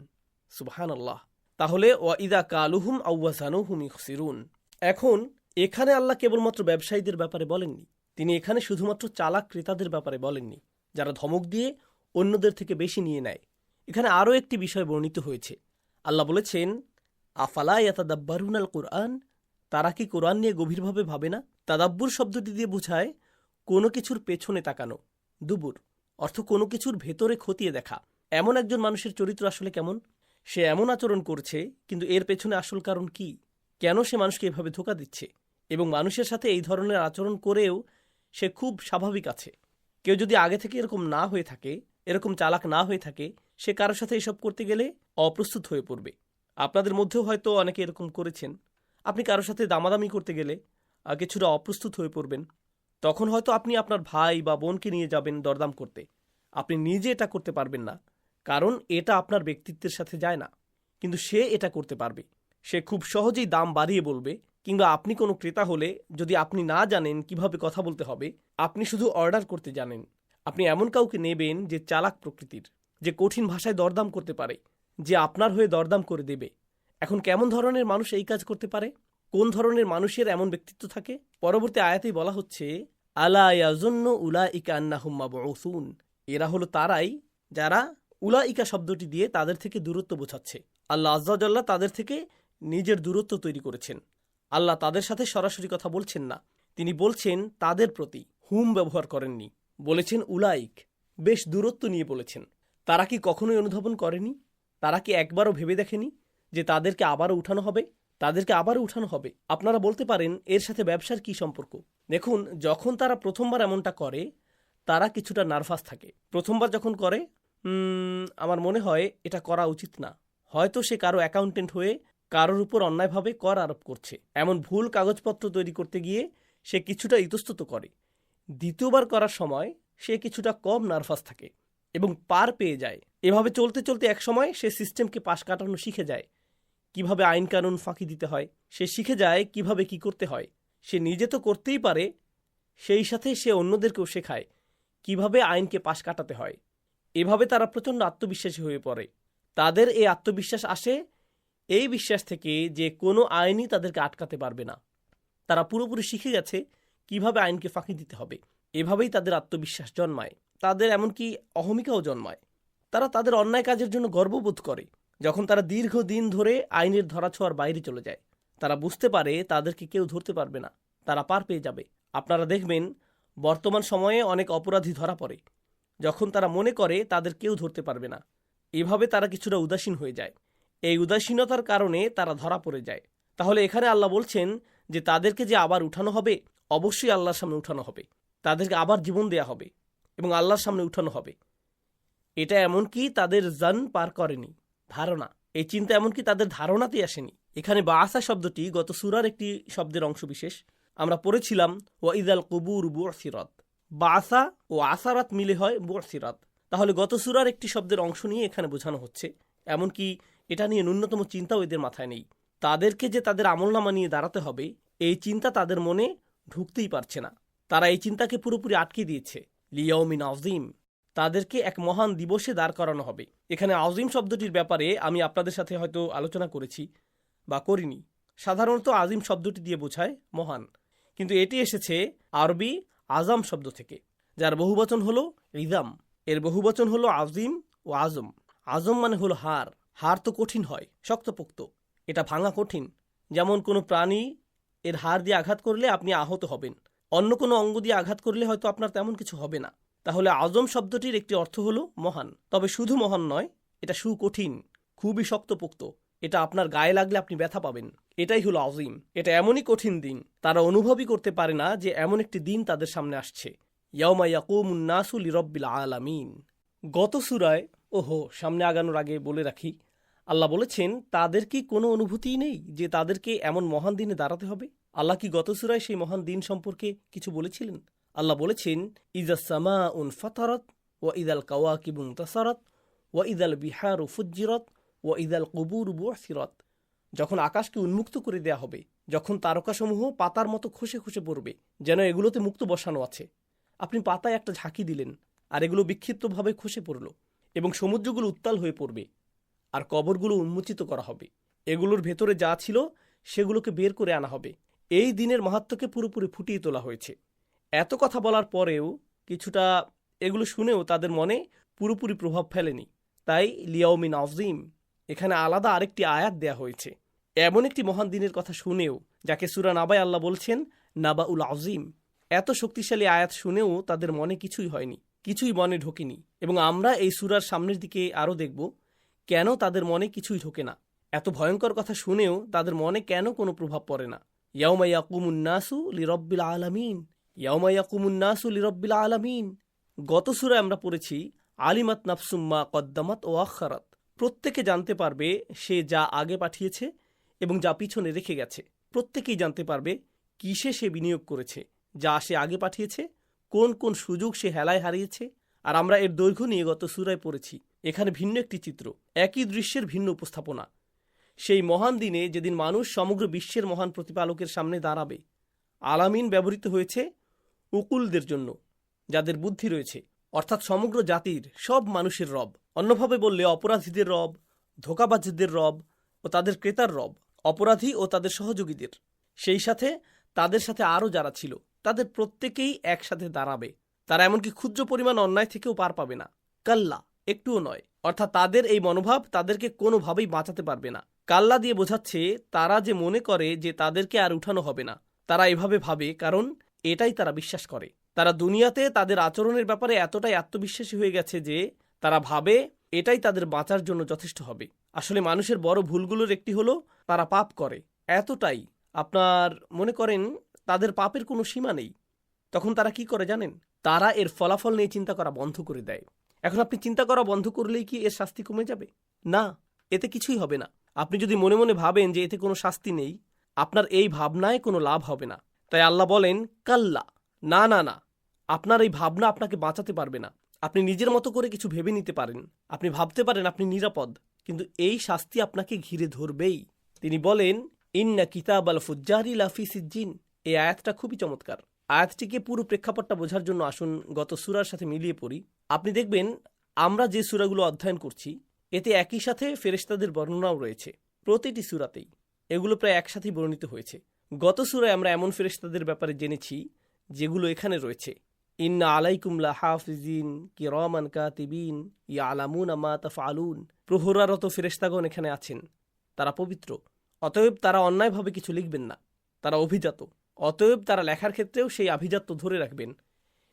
সুবহানাল্লাহ। তাহলে ওয়া ইযা কালুহুম আও ওয়াজানুহুম ইখসিরুন। এখন এখানে আল্লাহ কেবলমাত্র ব্যবসায়ীদের ব্যাপারে বলেননি, তিনি এখানে শুধুমাত্র চালাক ক্রেতাদের ব্যাপারে বলেননি, যারা ধমক দিয়ে অন্যদের থেকে বেশি নিয়ে নেয়। এখানে আরও একটি বিষয় বর্ণিত হয়েছে। আল্লাহ বলেছেন আফালা ইয়াতাদাব্বারুনাল কুরআন, তারা কি কোরআন নিয়ে গভীরভাবে ভাবে না? তাদাব্বুর শব্দটি দিয়ে বোঝায় কোনো কিছুর পেছনে তাকানো, দুবুর অর্থ কোনো কিছুর ভেতরে খতিয়ে দেখা। এমন একজন মানুষের চরিত্র আসলে কেমন, সে এমন আচরণ করছে কিন্তু এর পেছনে আসল কারণ কি, কেন সে মানুষকে এভাবে ধোঁকা দিচ্ছে, এবং মানুষের সাথে এই ধরনের আচরণ করেও সে খুব স্বাভাবিক আছে। কেউ যদি আগে থেকে এরকম না হয়ে থাকে, এরকম চালাক না হয়ে থাকে, সে কারোর সাথে এসব করতে গেলে অপ্রস্তুত হয়ে পড়বে। আপনাদের মধ্যেও হয়তো অনেকে এরকম করেছেন। আপনি কারোর সাথে দামাদামি করতে গেলে কিছুটা অপ্রস্তুত হয়ে পড়বেন। তখন হয়তো আপনি আপনার ভাই বা বোনকে নিয়ে যাবেন দরদাম করতে। আপনি নিজে এটা করতে পারবেন না, কারণ এটা আপনার ব্যক্তিত্বের সাথে যায় না। কিন্তু সে এটা করতে পারবে। সে খুব সহজেই দাম বাড়িয়ে বলবে। কিংবা আপনি কোনো ক্রেতা হলে যদি আপনি না জানেন কিভাবে কথা বলতে হবে, আপনি শুধু অর্ডার করতে জানেন, আপনি এমন কাউকে নেবেন যে চালাক প্রকৃতির, যে কঠিন ভাষায় দরদাম করতে পারে, যে আপনার হয়ে দরদাম করে দেবে। এখন কেমন ধরনের মানুষ এই কাজ করতে পারে? কোন ধরনের মানুষের এমন ব্যক্তিত্ব থাকে? পরবর্তী আয়াতেই বলা হচ্ছে, আলা ইয়াজুন্নু উলাইকা আন্নাহুম মাবউসুন। এরা হলো তারাই যারা উলাইকা শব্দটি দিয়ে তাদের থেকে দূরত্ব বোঝাচ্ছে। আল্লাহ আজ্জা ওয়া জাল্লা তাদের থেকে নিজের দূরত্ব তৈরি করেছেন। আল্লাহ তাদের সাথে সরাসরি কথা বলছেন না, তিনি বলছেন তাদের প্রতি। হুম ব্যবহার করেননি, বলেছেন উলাইক, বেশ দূরত্ব নিয়ে বলেছেন। তারা কি কখনোই অনুধাবন করেনি? তারা কি একবারও ভেবে দেখেনি যে তাদেরকে আবারও উঠানো হবে? তাদেরকে আবারও উঠানো হবে। আপনারা বলতে পারেন এর সাথে ব্যবসার কি সম্পর্ক? দেখুন, যখন তারা প্রথমবার এমনটা করে, তারা কিছুটা নার্ভাস থাকে। প্রথমবার যখন করে, আমার মনে হয় এটা করা উচিত না। হয়তো সে কারো অ্যাকাউন্টেন্ট হয়ে কারোর উপর অন্যায়ভাবে কর আরোপ করছে। এমন ভুল কাগজপত্র তৈরি করতে গিয়ে সে কিছুটা ইতস্তত করে। দ্বিতীয়বার করার সময় সে কিছুটা কম নার্ভাস থাকে এবং পার পেয়ে যায়। এভাবে চলতে চলতে এক সময় সে সিস্টেমকে পাশ কাটানো শিখে যায়। কিভাবে আইন কানুন ফাঁকি দিতে হয় সে শিখে যায়, কিভাবে কি করতে হয়। সে নিজে তো করতেই পারে, সেই সাথে সে অন্যদেরকেও শেখায় কিভাবে আইনকে পাশ কাটাতে হয়। এভাবে তারা প্রচণ্ড আত্মবিশ্বাসী হয়ে পড়ে। তাদের এই আত্মবিশ্বাস আসে এই বিশ্বাস থেকে যে কোনো আইনই তাদেরকে আটকাতে পারবে না। তারা পুরোপুরি শিখে গেছে কিভাবে আইনকে ফাঁকি দিতে হবে। এভাবেই তাদের আত্মবিশ্বাস জন্মায়। তাদের এমনকি অহমিকাও জন্মায়। তারা তাদের অন্যায় কাজের জন্য গর্ববোধ করে। যখন তারা দীর্ঘদিন ধরে আইনের ধরাছোঁয়ার বাইরে চলে যায়, তারা বুঝতে পারে তাদেরকে কেউ ধরতে পারবে না, তারা পার পেয়ে যাবে। আপনারা দেখবেন বর্তমান সময়ে অনেক অপরাধী ধরা পড়ে যখন তারা মনে করে তাদের কেউ ধরতে পারবে না। এভাবে তারা কিছুটা উদাসীন হয়ে যায়। এই উদাসীনতার কারণে তারা ধরা পড়ে যায়। তাহলে এখানে আল্লাহ বলছেন যে তাদেরকে যে আবার উঠানো হবে, অবশ্যই আল্লাহর সামনে উঠানো হবে। তাদেরকে আবার জীবন দেয়া হবে এবং আল্লাহর সামনে উঠানো হবে। এটা এমনকি তাদের জান পার করেনি, ধারণা, এই চিন্তা এমনকি তাদের ধারণাতেই আসেনি। এখানে বাআসা শব্দটি গত সূরার একটি শব্দের অংশবিশেষ। আমরা পড়েছিলাম ওয়াইদাল কুবুর বুসিরাত। বাআসা ও আসারাত মিলে হয় বুসিরাত। তাহলে গত সূরার একটি শব্দের অংশ নিয়ে এখানে বোঝানো হচ্ছে। এমনকি এটা নিয়ে ন্যূনতম চিন্তাও এদের মাথায় নেই। তাদেরকে যে তাদের আমলনামা নিয়ে দাঁড়াতে হবে, এই চিন্তা তাদের মনে ঢুকতেই পারছে না। তারা এই চিন্তাকে পুরোপুরি আটকে দিয়েছে। লিয়াউমিন আযীম, তাদেরকে এক মহান দিবসে দাঁড় করানো হবে। এখানে আযীম শব্দটির ব্যাপারে আমি আপনাদের সাথে হয়তো আলোচনা করেছি বা করিনি। সাধারণত আযীম শব্দটি দিয়ে বোঝায় মহান, কিন্তু এটি এসেছে আরবি আজম শব্দ থেকে, যার বহুবচন হলো ইজাম। এর বহুবচন হলো আযীম ও আজম। আজম মানে হলো হাড়। হাড় তো কঠিন হয়, শক্তপোক্ত, এটা ভাঙা কঠিন। যেমন কোনো প্রাণী এর হাড় দিয়ে আঘাত করলে আপনি আহত হবেন, অন্য কোনো অঙ্গ দিয়ে আঘাত করলে হয়তো আপনার তেমন কিছু হবে না। তাহলে আজম শব্দটির একটি অর্থ হলো মহান। তবে শুধু মহান নয়, এটা সুকঠিন, খুবই শক্তপোক্ত। এটা আপনার গায়ে লাগলে আপনি ব্যথা পাবেন। এটাই হলো আযীম। এটা এমনই কঠিন দিন, তারা অনুভবই করতে পারে না যে এমন একটি দিন তাদের সামনে আসছে। ইয়াউমা ইয়াকুমুন নাসু লিরাব্বিল আলামিন। গত সূরায়, সামনে আগানোর আগে বলে রাখি, আল্লাহ বলেছেন তাদের কি কোনো অনুভূতিই নেই যে তাদেরকে এমন মহান দিনে দাঁড়াতে হবে? আল্লাহ কি গত সূরায় সেই মহান দিন সম্পর্কে কিছু বলেছিলেন? আল্লাহ বলেছেন, ইযা সামাউন ফাতারাত ওয়া ইযাল কাওয়াকিবু ইনতাসারাত ওয়া ইযাল বিহারু ফুজ্জিরাত ওয়া ইযাল কুবুরু বুসিরাত। যখন আকাশকে উন্মুক্ত করে দেয়া হবে, যখন তারকাসমূহ পাতার মতো খসে খসে পড়বে, যেন এগুলোতে মুক্ত বসানো আছে। আপনি পাতায় একটা ঝাঁকি দিলেন আর এগুলো বিক্ষিপ্তভাবে খসে পড়ল, এবং সমুদ্রগুলো উত্তাল হয়ে পড়বে, আর কবরগুলো উন্মোচিত করা হবে। এগুলোর ভেতরে যা ছিল সেগুলোকে বের করে আনা হবে। এই দিনের মাহাত্ম্যকে পুরোপুরি ফুটিয়ে তোলা হয়েছে। এত কথা বলার পরেও কিছুটা এগুলো শুনেও তাদের মনে পুরোপুরি প্রভাব ফেলেনি। তাই লিয়াউমিন আযীম এখানে আলাদা আরেকটি আয়াত দেয়া হয়েছে। এমন একটি মহান দিনের কথা শুনেও, যাকে সূরা নাবায় আল্লাহ বলছেন নাবাউল আযীম, এত শক্তিশালী আয়াত শুনেও তাদের মনে কিছুই হয়নি, কিছুই মনে ঢোকেনি। এবং আমরা এই সূরার সামনের দিকে আরও দেখব কেন তাদের মনে কিছুই ঢোকে না। এত ভয়ঙ্কর কথা শুনেও তাদের মনে কেন কোনো প্রভাব পড়ে না। ইয়াউমা ইয়াকুমুন নাসু লিরাব্বিল আলামিন, ইয়াউমা ইয়াকুমুন নাসু লিরাব্বিল আলামিন। গত সূরায় আমরা পড়েছি আলিমাত নাফসুম মা কদ্দামাত ও আখারাত। প্রত্যেকে জানতে পারবে সে যা আগে পাঠিয়েছে এবং যা পিছনে রেখে গেছে। প্রত্যেকেই জানতে পারবে কিসে সে বিনিয়োগ করেছে, যা সে আগে পাঠিয়েছে, কোন কোন সুযোগ সে হেলায় হারিয়েছে। আর আমরা এর দৈর্ঘ্য নিয়ে গত সূরায় পড়েছি। এখানে ভিন্ন একটি চিত্র, একই দৃশ্যের ভিন্ন উপস্থাপনা। সেই মহান দিনে যেদিন মানুষ সমগ্র বিশ্বের মহান প্রতিপালকের সামনে দাঁড়াবে। আলামিন ব্যবহৃত হয়েছে উকুলদের জন্য, যাদের বুদ্ধি রয়েছে, অর্থাৎ সমগ্র জাতির, সব মানুষের রব। অন্যভাবে বললে অপরাধীদের রব, ধোঁকাবাজদের রব ও তাদের ক্রেতার রব, অপরাধী ও তাদের সহযোগীদের, সেই সাথে তাদের সাথে আরও যারা ছিল, তাদের প্রত্যেকেই একসাথে দাঁড়াবে। তারা এমনকি ক্ষুদ্র পরিমাণ অন্যায় থেকেও পার পাবে না। কাল্লা, একটুও নয়। অর্থাৎ তাদের এই মনোভাব তাদেরকে কোনোভাবেই বাঁচাতে পারবে না। কাল্লা দিয়ে বোঝাচ্ছে তারা যে মনে করে যে তাদেরকে আর উঠানো হবে না। তারা এভাবে ভাবে কারণ এটাই তারা বিশ্বাস করে। তারা দুনিয়াতে তাদের আচরণের ব্যাপারে এতটাই আত্মবিশ্বাসী হয়ে গেছে যে তারা ভাবে এটাই তাদের বাঁচার জন্য যথেষ্ট হবে। আসলে মানুষের বড় ভুলগুলোর একটি হলো তারা পাপ করে। এতটাই আপনার মনে করেন তাদের পাপের কোনো সীমা নেই। তখন তারা কি করে জানেন? তারা এর ফলাফল নিয়ে চিন্তা করা বন্ধ করে দেয়। এখন আপনি চিন্তা করা বন্ধ করলেই কি এর শাস্তি কমে যাবে? না, এতে কিছুই হবে না। আপনি যদি মনে মনে ভাবেন যে এতে কোনো শাস্তি নেই, আপনার এই ভাবনায় কোনো লাভ হবে না। তাই আল্লাহ বলেন কাল্লা, না না না, আপনার এই ভাবনা আপনাকে বাঁচাতে পারবে না। আপনি নিজের মতো করে কিছু ভেবে নিতে পারেন, আপনি ভাবতে পারেন আপনি নিরাপদ, কিন্তু এই শাস্তি আপনাকে ঘিরে ধরবেই। তিনি বলেন ইন্না কিতাব আল ফুজ্জারি লাফি সিজ্জিন। এই আয়াতটা খুবই চমৎকার। আয়াতটিকে পুরো প্রেক্ষাপটটা বোঝার জন্য আসুন গত সূরার সাথে মিলিয়ে পড়ি। আপনি দেখবেন আমরা যে সূরাগুলো অধ্যয়ন করছি এতে একই সাথে ফেরেশতাদের বর্ণনাও রয়েছে। প্রতিটি সূরাতেই এগুলো প্রায় একসাথেই বর্ণিত হয়েছে। গত সূরায় আমরা এমন ফেরেশতাদের ব্যাপারে জেনেছি যেগুলো এখানে রয়েছে। ইন্না আলাইকুম লাহাফিজিন কিরামান কাতিবিন ইয়ালামুনা মা তাফআলুন। প্রহরারত ফেরেশতাগণ এখানে আছেন, তারা পবিত্র, অতএব তারা অন্যায়ভাবে কিছু লিখবেন না। তারা অভিজাত, অতএব তারা লেখার ক্ষেত্রেও সেই আভিজাত্য ধরে রাখবেন।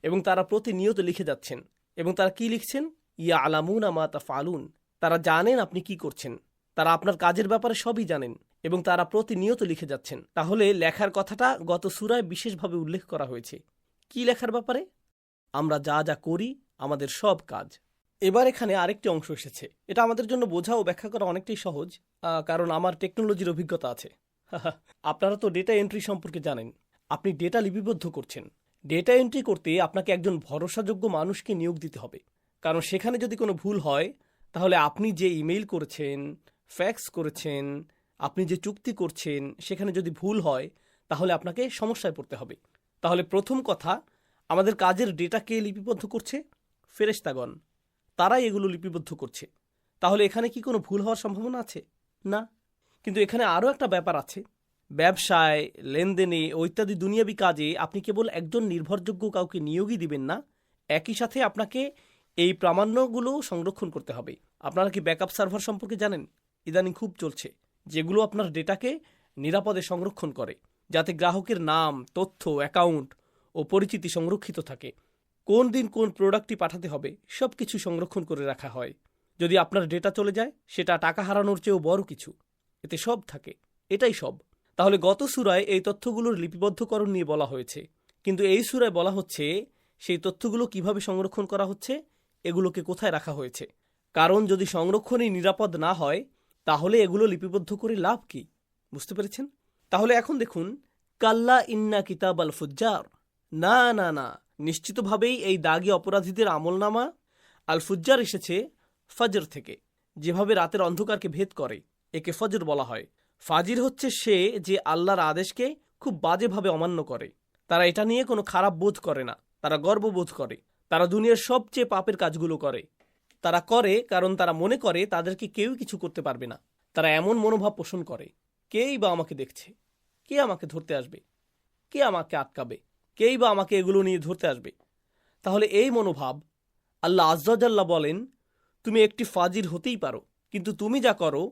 এবং তারা প্রতিনিয়ত লিখে যাচ্ছেন। এবং তারা কি লিখছেন? ইয়ালামুনা মা তাফআলুন। তারা জানেন আপনি কি করছেন, তারা আপনার কাজের ব্যাপারে সবই জানেন এবং তারা প্রতিনিয়ত লিখে যাচ্ছেন। তাহলে লেখার কথাটা গত সূরায় বিশেষভাবে উল্লেখ করা হয়েছে। কি লেখার ব্যাপারে? আমরা যা যা করি, আমাদের সব কাজ। এবার এখানে আরেকটি অংশ এসেছে, এটা আমাদের জন্য বোঝা ও ব্যাখ্যা করা অনেকটাই সহজ, কারণ আমার টেকনোলজির অভিজ্ঞতা আছে। আপনারা তো ডেটা এন্ট্রি সম্পর্কে জানেন। আপনি ডেটা লিপিবদ্ধ করছেন। ডেটা এন্ট্রি করতে আপনাকে একজন ভরসাযোগ্য মানুষকে নিয়োগ দিতে হবে, কারণ সেখানে যদি কোনো ভুল হয় তাহলে আপনি যে ইমেইল করেছেন, ফ্যাক্স করেছেন, আপনি যে চুক্তি করছেন, সেখানে যদি ভুল হয় তাহলে আপনাকে সমস্যায় পড়তে হবে। তাহলে প্রথম কথা, আমাদের কাজের ডেটা কে লিপিবদ্ধ করছে? ফেরেশতাগণ, তারাই এগুলো লিপিবদ্ধ করছে। তাহলে এখানে কি কোনো ভুল হওয়ার সম্ভাবনা আছে? না। কিন্তু এখানে আরও একটা ব্যাপার আছে। ব্যবসায়, লেনদেনে ও ইত্যাদি দুনিয়াবি কাজে আপনি কেবল একজন নির্ভরযোগ্য কাউকে নিয়োগই দিবেন না, একই সাথে আপনাকে এই প্রামাণ্যগুলো সংরক্ষণ করতে হবে। আপনারা কি ব্যাকআপ সার্ভার সম্পর্কে জানেন? ইদানিং খুব চলছে, যেগুলো আপনার ডেটাকে নিরাপদে সংরক্ষণ করে, যাতে গ্রাহকের নাম, তথ্য, অ্যাকাউন্ট ও পরিচিতি সংরক্ষিত থাকে। কোন দিন কোন প্রোডাক্টটি পাঠাতে হবে সব কিছু সংরক্ষণ করে রাখা হয়। যদি আপনার ডেটা চলে যায়, সেটা টাকা হারানোর চেয়েও বড় কিছু। এতে সব থাকে, এটাই সব। তাহলে গত সূরায় এই তথ্যগুলোর লিপিবদ্ধকরণ নিয়ে বলা হয়েছে, কিন্তু এই সূরায় বলা হচ্ছে সেই তথ্যগুলো কিভাবে সংরক্ষণ করা হচ্ছে, এগুলোকে কোথায় রাখা হয়েছে। কারণ যদি সংরক্ষণই নিরাপদ না হয় তাহলে এগুলো লিপিবদ্ধ করে লাভ কি? বুঝতে পেরেছেন? তাহলে এখন দেখুন, কাল্লা ইন্না কিতাব আল ফুজ্জার। না না না, নিশ্চিতভাবেই এই দাগী অপরাধীদের আমলনামা আল ফুজ্জার এসেছে ফজর থেকে। যেভাবে রাতের অন্ধকারকে ভেদ করে, একে ফজর বলা হয়। ফাজির হচ্ছে সে যে আল্লাহর আদেশকে খুব বাজেভাবে অমান্য করে। তারা এটা নিয়ে কোনো খারাপ বোধ করে না, তারা গর্ববোধ করে। তারা দুনিয়ার সবচেয়ে পাপের কাজগুলো করে। তারা করে কারণ তারা মনে করে তাদেরকে কেউ কিছু করতে পারবে না। তারা এমন মনোভাব পোষণ করে, কেই বা আমাকে দেখছে, কে আমাকে ধরতে আসবে, কে আমাকে আটকাবে, কেই বা আমাকে এগুলো নিয়ে ধরতে আসবে। তাহলে এই মনোভাব, আল্লাহ আজ্জাজাল্লাহ বলেন তুমি একটি ফাজির হতেই পারো, কিন্তু তুমি যা করো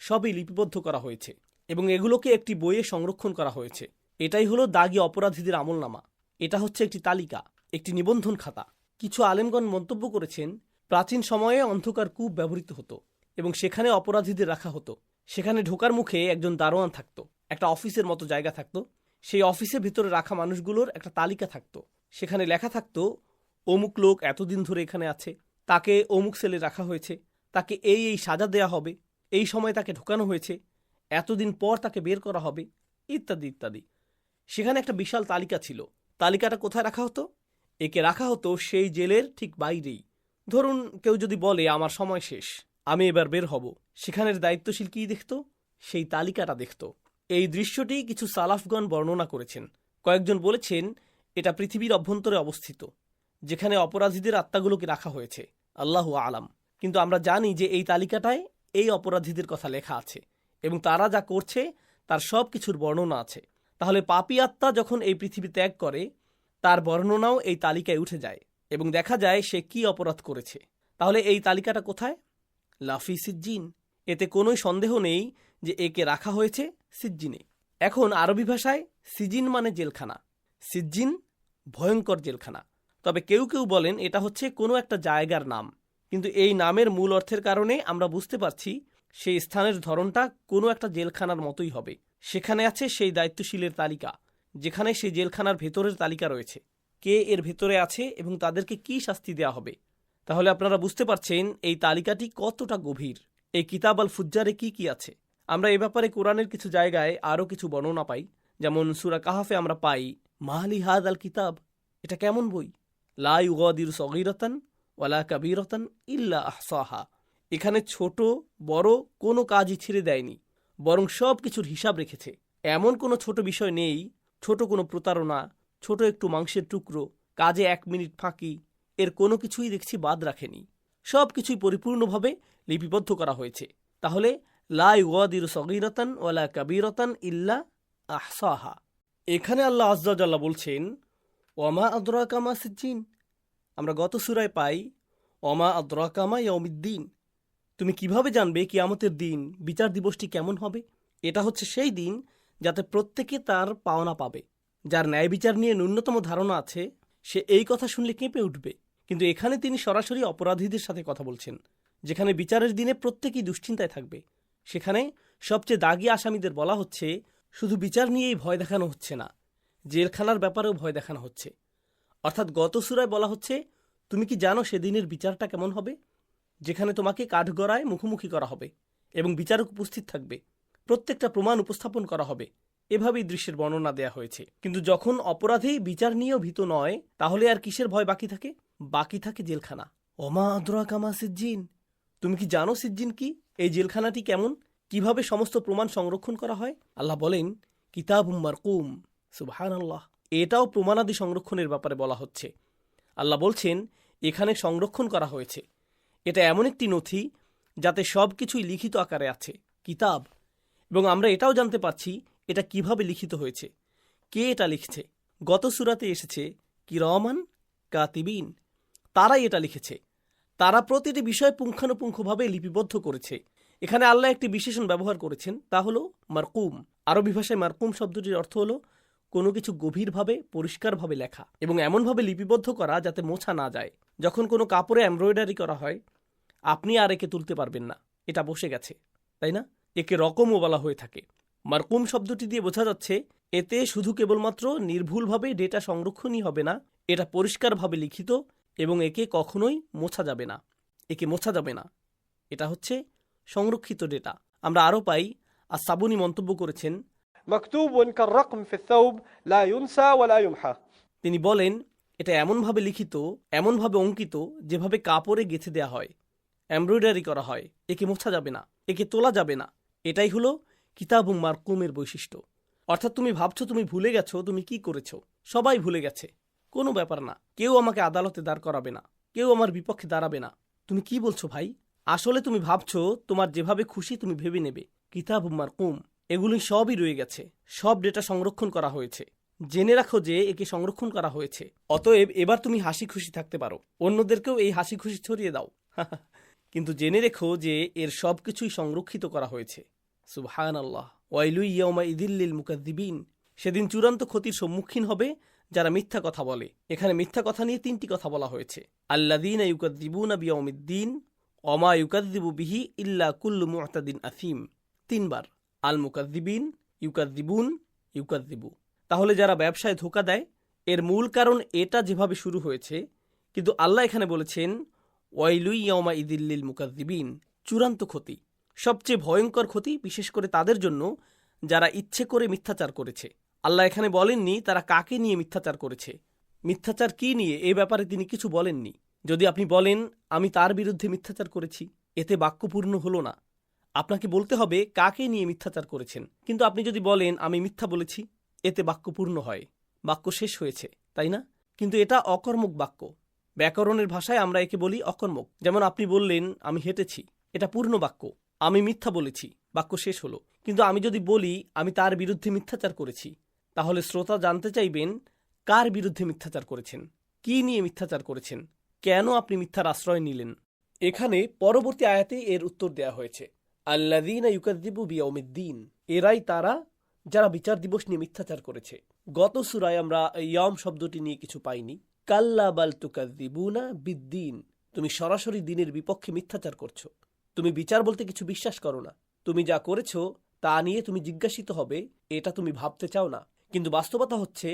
সবই লিপিবদ্ধ করা হয়েছে এবং এগুলোকে একটি বইয়ে সংরক্ষণ করা হয়েছে। এটাই হলো দাগী অপরাধীদের আমলনামা। এটা হচ্ছে একটি তালিকা, একটি নিবন্ধন খাতা। কিছু আলেমগণ মন্তব্য করেছেন, প্রাচীন সময়ে অন্ধকার কূপ ব্যবহৃত হতো এবং সেখানে অপরাধীদের রাখা হতো। সেখানে ঢোকার মুখে একজন দারোয়ান থাকতো, একটা অফিসের মতো জায়গা থাকতো। সেই অফিসের ভিতরে রাখা মানুষগুলোর একটা তালিকা থাকতো। সেখানে লেখা থাকতো অমুক লোক এতদিন ধরে এখানে আছে, তাকে অমুক সেলে রাখা হয়েছে, তাকে এই এই সাজা দেয়া হবে, এই সময় তাকে ঢোকানো হয়েছে, এতদিন পর তাকে বের করা হবে, ইত্যাদি ইত্যাদি। সেখানে একটা বিশাল তালিকা ছিল। তালিকাটা কোথায় রাখা হতো? একে রাখা হতো সেই জেলের ঠিক বাইরেই। ধরুন কেউ যদি বলে আমার সময় শেষ, আমি এবার বের হব, সেখানের দায়িত্বশীল কি দেখত? সেই তালিকাটা দেখত। এই দৃশ্যটি কিছু সালাফগণ বর্ণনা করেছেন। কয়েকজন বলেছেন এটা পৃথিবীর অভ্যন্তরে অবস্থিত, যেখানে অপরাধীদের আত্মাগুলোকে রাখা হয়েছে। আল্লাহু আলাম। কিন্তু আমরা জানি যে এই তালিকাটায় এই অপরাধীদের কথা লেখা আছে এবং তারা যা করছে তার সব কিছুর বর্ণনা আছে। তাহলে পাপী আত্মা যখন এই পৃথিবী ত্যাগ করে, তার বর্ণনাও এই তালিকায় উঠে যায় এবং দেখা যায় সে কি অপরাধ করেছে। তাহলে এই তালিকাটা কোথায়? লাফি সিজ্জিন। এতে কোনোই সন্দেহ নেই যে একে রাখা হয়েছে সিজ্জিনে। এখন আরবি ভাষায় সিজিন মানে জেলখানা, সিজ্জিন ভয়ঙ্কর জেলখানা। তবে কেউ কেউ বলেন এটা হচ্ছে কোনো একটা জায়গার নাম, কিন্তু এই নামের মূল অর্থের কারণে আমরা বুঝতে পারছি সেই স্থানের ধরনটা কোনো একটা জেলখানার মতোই হবে। সেখানে আছে সেই দায়িত্বশীলের তালিকা, যেখানে সেই জেলখানার ভেতরের তালিকা রয়েছে, কে এর ভেতরে আছে এবং তাদেরকে কি শাস্তি দেওয়া হবে। তাহলে আপনারা বুঝতে পারছেন এই তালিকাটি কতটা গভীর। এই কিতাব আল ফুজ্জারে কি কি আছে? আমরা এ ব্যাপারে কোরআনের কিছু জায়গায় আরও কিছু বর্ণনা পাই। যেমন সূরা কাহাফে আমরা পাই, মাহলি হাদ আল কিতাব, এটা কেমন বই, লা ইউগাদিরু সগীরাতান ওয়ালা কাবীরাতান ইল্লা আহসাহা। এখানে ছোট বড় কোনো কাজই ছেড়ে দেয়নি, বরং সব কিছুর হিসাব রেখেছে। এমন কোনো ছোট বিষয় নেই, ছোট কোনো প্রতারণা, ছোট একটু মাংসের টুকরো, কাজে 1 মিনিট ফাঁকি, এর কোনো কিছুই দেখছি বাদ রাখেনি। সব কিছুই পরিপূর্ণভাবে লিপিবদ্ধ করা হয়েছে। তাহলে লা ইউগাদিরু সগীরাতান ওয়ালা কাবীরাতান ইল্লা আহসাহা। এখানে আল্লাহ আযজা ওয়া জাল্লা বলছেন ওয়ামা আদরাকা মা সিজ্জিন। আমরা গত সূরায় পাই ওয়ামা আদরাকা মা ইয়াউমিদ্দিন। তুমি কিভাবে জানবে কিয়ামতের দিন, বিচার দিবসটি কেমন হবে? এটা হচ্ছে সেই দিন যাতে প্রত্যেকে তার পাওনা পাবে। যার ন্যায় বিচার নিয়ে ন্যূনতম ধারণা আছে সে এই কথা শুনলে কেঁপে উঠবে। কিন্তু এখানে তিনি সরাসরি অপরাধীদের সাথে কথা বলছেন, যেখানে বিচারের দিনে প্রত্যেকেই দুশ্চিন্তায় থাকবে। সেখানে সবচেয়ে দাগী আসামিদের বলা হচ্ছে শুধু বিচার নিয়েই ভয় দেখানো হচ্ছে না, জেলখানার ব্যাপারেও ভয় দেখানো হচ্ছে। অর্থাৎ গত সূরায় বলা হচ্ছে তুমি কি জানো সেদিনের বিচারটা কেমন হবে, যেখানে তোমাকে কাঠগড়ায় মুখোমুখি করা হবে এবং বিচারক উপস্থিত থাকবে, প্রত্যেকটা প্রমাণ উপস্থাপন করা হবে। এভাবেই দৃশ্যের বর্ণনা দেয়া হয়েছে। কিন্তু যখন অপরাধী বিচার নিয়েও ভীত নয়, তাহলে আর কিসের ভয় বাকি থাকে? বাকি থাকে জেলখানা। ওমা আদরাকা মা সিজ্জিন। তুমি কি জানো সিজ্জিন কি? এই জেলখানাটি কেমন, কিভাবে সমস্ত প্রমাণ সংরক্ষণ করা হয়? আল্লাহ বলেন কিতাবুম মারকুম। সুবহানাল্লাহ। এটাও প্রমাণাদি সংরক্ষণের ব্যাপারে বলা হচ্ছে। আল্লাহ বলছেন এখানে সংরক্ষণ করা হয়েছে। এটা এমন একটি নথি যাতে সব কিছুই লিখিত আকারে আছে, কিতাব। এবং আমরা এটাও জানতে পারছি এটা কিভাবে লিখিত হয়েছে, কে এটা লিখছে। গত সূরাতে এসেছে কিরামান কাতিবিন, তারাই এটা লিখেছে। তারা প্রতিটি বিষয় পুঙ্খানুপুঙ্খভাবে লিপিবদ্ধ করেছে। এখানে আল্লাহ একটি বিশেষণ ব্যবহার করেছেন, তা হলো মারকুম। আরবি ভাষায় মারকুম শব্দটির অর্থ হলো কোনো কিছু গভীরভাবে পরিষ্কারভাবে লেখা এবং এমনভাবে লিপিবদ্ধ করা যাতে মোছা না যায়। যখন কোনো কাপড়ে এমব্রয়ডারি করা হয়, আপনি আর একে তুলতে পারবেন না, এটা বসে গেছে, তাই না? একে রকমও বলা হয়ে থাকে। মারকুম শব্দটি দিয়ে বোঝা যাচ্ছে এতে শুধু কেবলমাত্র নির্ভুলভাবে ডেটা সংরক্ষণই হবে না, এটা পরিষ্কারভাবে লিখিত এবং একে কখনোই মোছা যাবে না। একে মোছা যাবে না, এটা হচ্ছে সংরক্ষিত ডেটা। আমরা আরও পাই, আর সাবুনি মন্তব্য করেছেন
مكتوب كالرقم في الثوب لا ينسى ولا يمحى।
তিনি বলেন এটা এমনভাবে লিখিত, এমনভাবে অঙ্কিত যেভাবে কাপড়ে গেঁথে দেয়া হয়, এমব্রয়ডারি করা হয়। একে মোছা যাবে না, একে তোলা যাবে না। এটাই হলো কিতাবুম মারকুমের বৈশিষ্ট্য। অর্থাৎ তুমি ভাবছো তুমি ভুলে গেছো তুমি কি করেছো, সবাই ভুলে গেছে, কোনো ব্যাপার না। কেউ আমাকে আদালতে দাঁড় করাবে না, কেউ আমার বিপক্ষে দাঁড়াবে না। তুমি কি বলছো ভাই? আসলে তুমি ভাবছো তোমার যেভাবে খুশি তুমি ভেবে নেবে। কিতাবুম মারকুম, এগুলি সবই রয়ে গেছে, সব ডেটা সংরক্ষণ করা হয়েছে। জেনে রাখো যে একে সংরক্ষণ করা হয়েছে। অতএব এবার তুমি হাসি খুশি থাকতে পারো, অন্যদেরকেও এই হাসি খুশি ছড়িয়ে দাও। কিন্তু জেনে রেখো যে এর সব কিছুই সংরক্ষিত করা হয়েছে। সুবহানাল্লাহ। ওয়াইলু ইয়াউমা ইযিল লিল মুকাযযিবিন। সেদিন চূড়ান্ত ক্ষতির সম্মুখীন হবে যারা মিথ্যা কথা বলে। এখানে মিথ্যা কথা নিয়ে 3টি কথা বলা হয়েছে। আল্লাযীনা ইউকাযযিবুনা বিয়াউমিদ্দিন ওয়া মা ইউকাযযিবু বিহি ইল্লা কুল্লু মু'তাদিন আথিম। 3 বার আল মুকাযযিবিন, ইউকাযযিবুন, ইউকাযযিবু। তাহলে যারা ব্যবসায় ধোঁকা দেয় এর মূল কারণ এটা যেভাবে শুরু হয়েছে, কিন্তু আল্লাহ এখানে বলেছেন ওয়াইলুই ইয়াউমা ইদিল্লিল মুকাজ্জিবিন, চূড়ান্ত ক্ষতি, সবচেয়ে ভয়ঙ্কর ক্ষতি, বিশেষ করে তাদের জন্য যারা ইচ্ছে করে মিথ্যাচার করেছে। আল্লাহ এখানে বলেননি তারা কাকে নিয়ে মিথ্যাচার করেছে, মিথ্যাচার কি নিয়ে এ ব্যাপারে তিনি কিছু বলেননি। যদি আপনি বলেন আমি তার বিরুদ্ধে মিথ্যাচার করেছি, এতে বাক্য পূর্ণ হলো না। আপনাকে বলতে হবে কাকে নিয়ে মিথ্যাচার করেছেন। কিন্তু আপনি যদি বলেন আমি মিথ্যা বলেছি, এতে বাক্য পূর্ণ হয়, বাক্য শেষ হয়েছে, তাই না? কিন্তু এটা অকর্মক বাক্য। ব্যাকরণের ভাষায় আমরা একে বলি অকর্মক। যেমন আপনি বললেন আমি হেঁটেছি, এটা পূর্ণ বাক্য। আমি মিথ্যা বলেছি, বাক্য শেষ হলো। কিন্তু আমি যদি বলি আমি তার বিরুদ্ধে মিথ্যাচার করেছি, তাহলে শ্রোতা জানতে চাইবেন কার বিরুদ্ধে মিথ্যাচার করেছেন, কি নিয়ে মিথ্যাচার করেছেন, কেন আপনি মিথ্যার আশ্রয় নিলেন। এখানে পরবর্তী আয়াতে এর উত্তর দেয়া হয়েছে, আল্লাযীনা ইউকাযযিবু বিয়াউমিদ্দিন, এরাই তারা যারা বিচার দিবস নিয়ে মিথ্যাচার করেছে। গত সূরায় আমরা ইয়াম শব্দটি নিয়ে কিছু পাইনি। কাল্লা বাল তুকাযযিবুনা বিদ্দিন, তুমি সরাসরি দিনের বিপক্ষে মিথ্যাচার করছো। তুমি বিচার বলতে কিছু বিশ্বাস করো না। তুমি যা করেছো তা নিয়ে তুমি জিজ্ঞাসিত হবে, এটা তুমি ভাবতে চাও না। কিন্তু বাস্তবতা হচ্ছে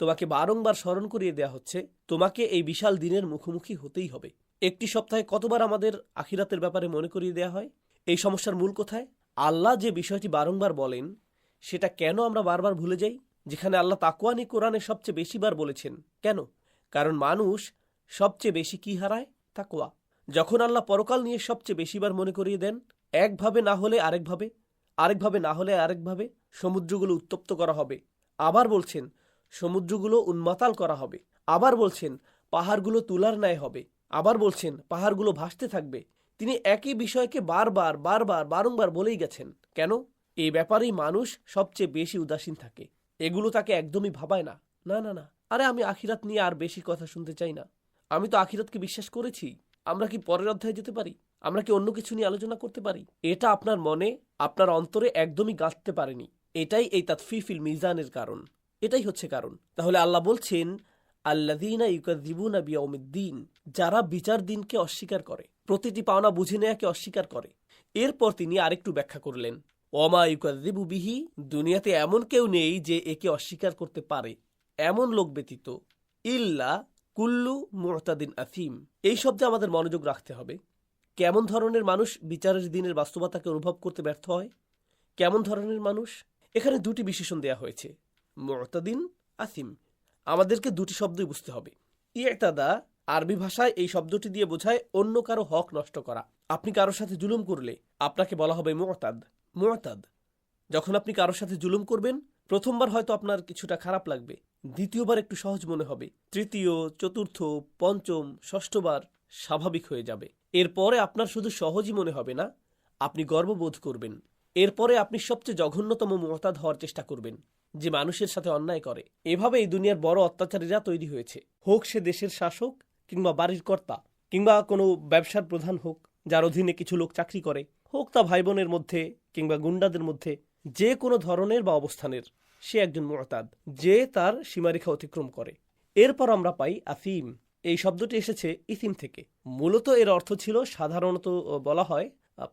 তোমাকে বারংবার স্মরণ করিয়ে দেয়া হচ্ছে তোমাকে এই বিশাল দিনের মুখোমুখি হতেই হবে। একটি সপ্তাহে কতবার আমাদের আখিরাতের ব্যাপারে মনে করিয়ে দেয়া হয়? এই সমস্যার মূল কোথায়? আল্লাহ যে বিষয়টি বারংবার বলেন সেটা কেন আমরা বারবার ভুলে যাই? যেখানে আল্লাহ তাকওয়া নিয়ে কোরআনে সবচেয়ে বেশিবার বলেছেন, কেন? কারণ মানুষ সবচেয়ে বেশি কি হারায়? তাকওয়া। যখন আল্লাহ পরকাল নিয়ে সবচেয়ে বেশিবার মনে করিয়ে দেন, একভাবে না হলে আরেকভাবে, আরেকভাবে না হলে আরেকভাবে, সমুদ্রগুলো উত্তপ্ত করা হবে। আবার বলছেন সমুদ্রগুলো উন্মাতাল করা হবে। আবার বলছেন পাহাড়গুলো তুলার ন্যায় হবে। আবার বলছেন পাহাড়গুলো ভাসতে থাকবে। তিনি একই বিষয়কে বারবার বারবার বারংবার বলেই গেছেন। কেন? এই ব্যাপারেই মানুষ সবচেয়ে বেশি উদাসীন থাকে। এগুলো তাকে একদমই ভাবায় না। না না না, আরে আমি আখিরাত নিয়ে আর বেশি কথা শুনতে চাই না। আমি তো আখিরাতকে বিশ্বাস করেছি। আমরা কি পরের অধ্যায়ে যেতে পারি? আমরা কি অন্য কিছু নিয়ে আলোচনা করতে পারি? এটা আপনার মনে, আপনার অন্তরে একদমই গাঁথতে পারেনি। এটাই এই তাতফিফিল মিজানের কারণ। এটাই হচ্ছে কারণ। তাহলে আল্লাহ বলছেন আল্লাযীনা ইউকাযযিবুনা বিয়াউমিদ্দিন, যারা বিচার দিনকে অস্বীকার করে, প্রতিটি পাওনা বুঝে নেয়াকে অস্বীকার করে। এরপর তিনি আরেকটু ব্যাখ্যা করলেন, ওমা ইউকাযযিবু বিহি, দুনিয়াতে এমন কেউ নেই যে একে অস্বীকার করতে পারে, এমন লোক ব্যতীত, ইল্লা কুল্লু মুতাদিন আথিম। এই শব্দে আমাদের মনোযোগ রাখতে হবে। কেমন ধরনের মানুষ বিচারের দিনের বাস্তবতাকে অনুভব করতে ব্যর্থ হয়? কেমন ধরনের মানুষ? এখানে দুটি বিশেষণ দেয়া হয়েছে, মুতাদিন, আসিম। আমাদেরকে দুটি শব্দই বুঝতে হবে। ইয়তাদা আরবি ভাষায় এই শব্দটি দিয়ে বোঝায় অন্য কারো হক নষ্ট করা। আপনি কারোর সাথে জুলুম করলে আপনাকে বলা হবে মুতাদ। মুতাদ। যখন আপনি কারোর সাথে জুলুম করবেন, প্রথমবার হয়তো আপনার কিছুটা খারাপ লাগবে, দ্বিতীয়বার একটু সহজ মনে হবে, তৃতীয়, চতুর্থ, পঞ্চম, ষষ্ঠবার স্বাভাবিক হয়ে যাবে। এরপরে আপনার শুধু সহজই মনে হবে না, আপনি গর্ববোধ করবেন। এরপরে আপনি সবচেয়ে জঘন্যতম মুতাদ হওয়ার চেষ্টা করবেন, যে মানুষের সাথে অন্যায় করে। এভাবে এই দুনিয়ার বড় অত্যাচারীরা তৈরি হয়েছে, হোক সে দেশের শাসক কিংবা বাড়ির কর্তা কিংবা কোনো ব্যবসার প্রধান হোক যার অধীনে কিছু লোক চাকরি করে, হোক তা ভাই বোনের মধ্যে কিংবা গুন্ডাদের মধ্যে, যে কোনো ধরনের বা অবস্থানের, সে একজন মুতাদ, যে তার সীমারেখা অতিক্রম করে। এরপর আমরা পাই আফিম। এই শব্দটি এসেছে ইসিম থেকে। মূলত এর অর্থ ছিল, সাধারণত বলা হয়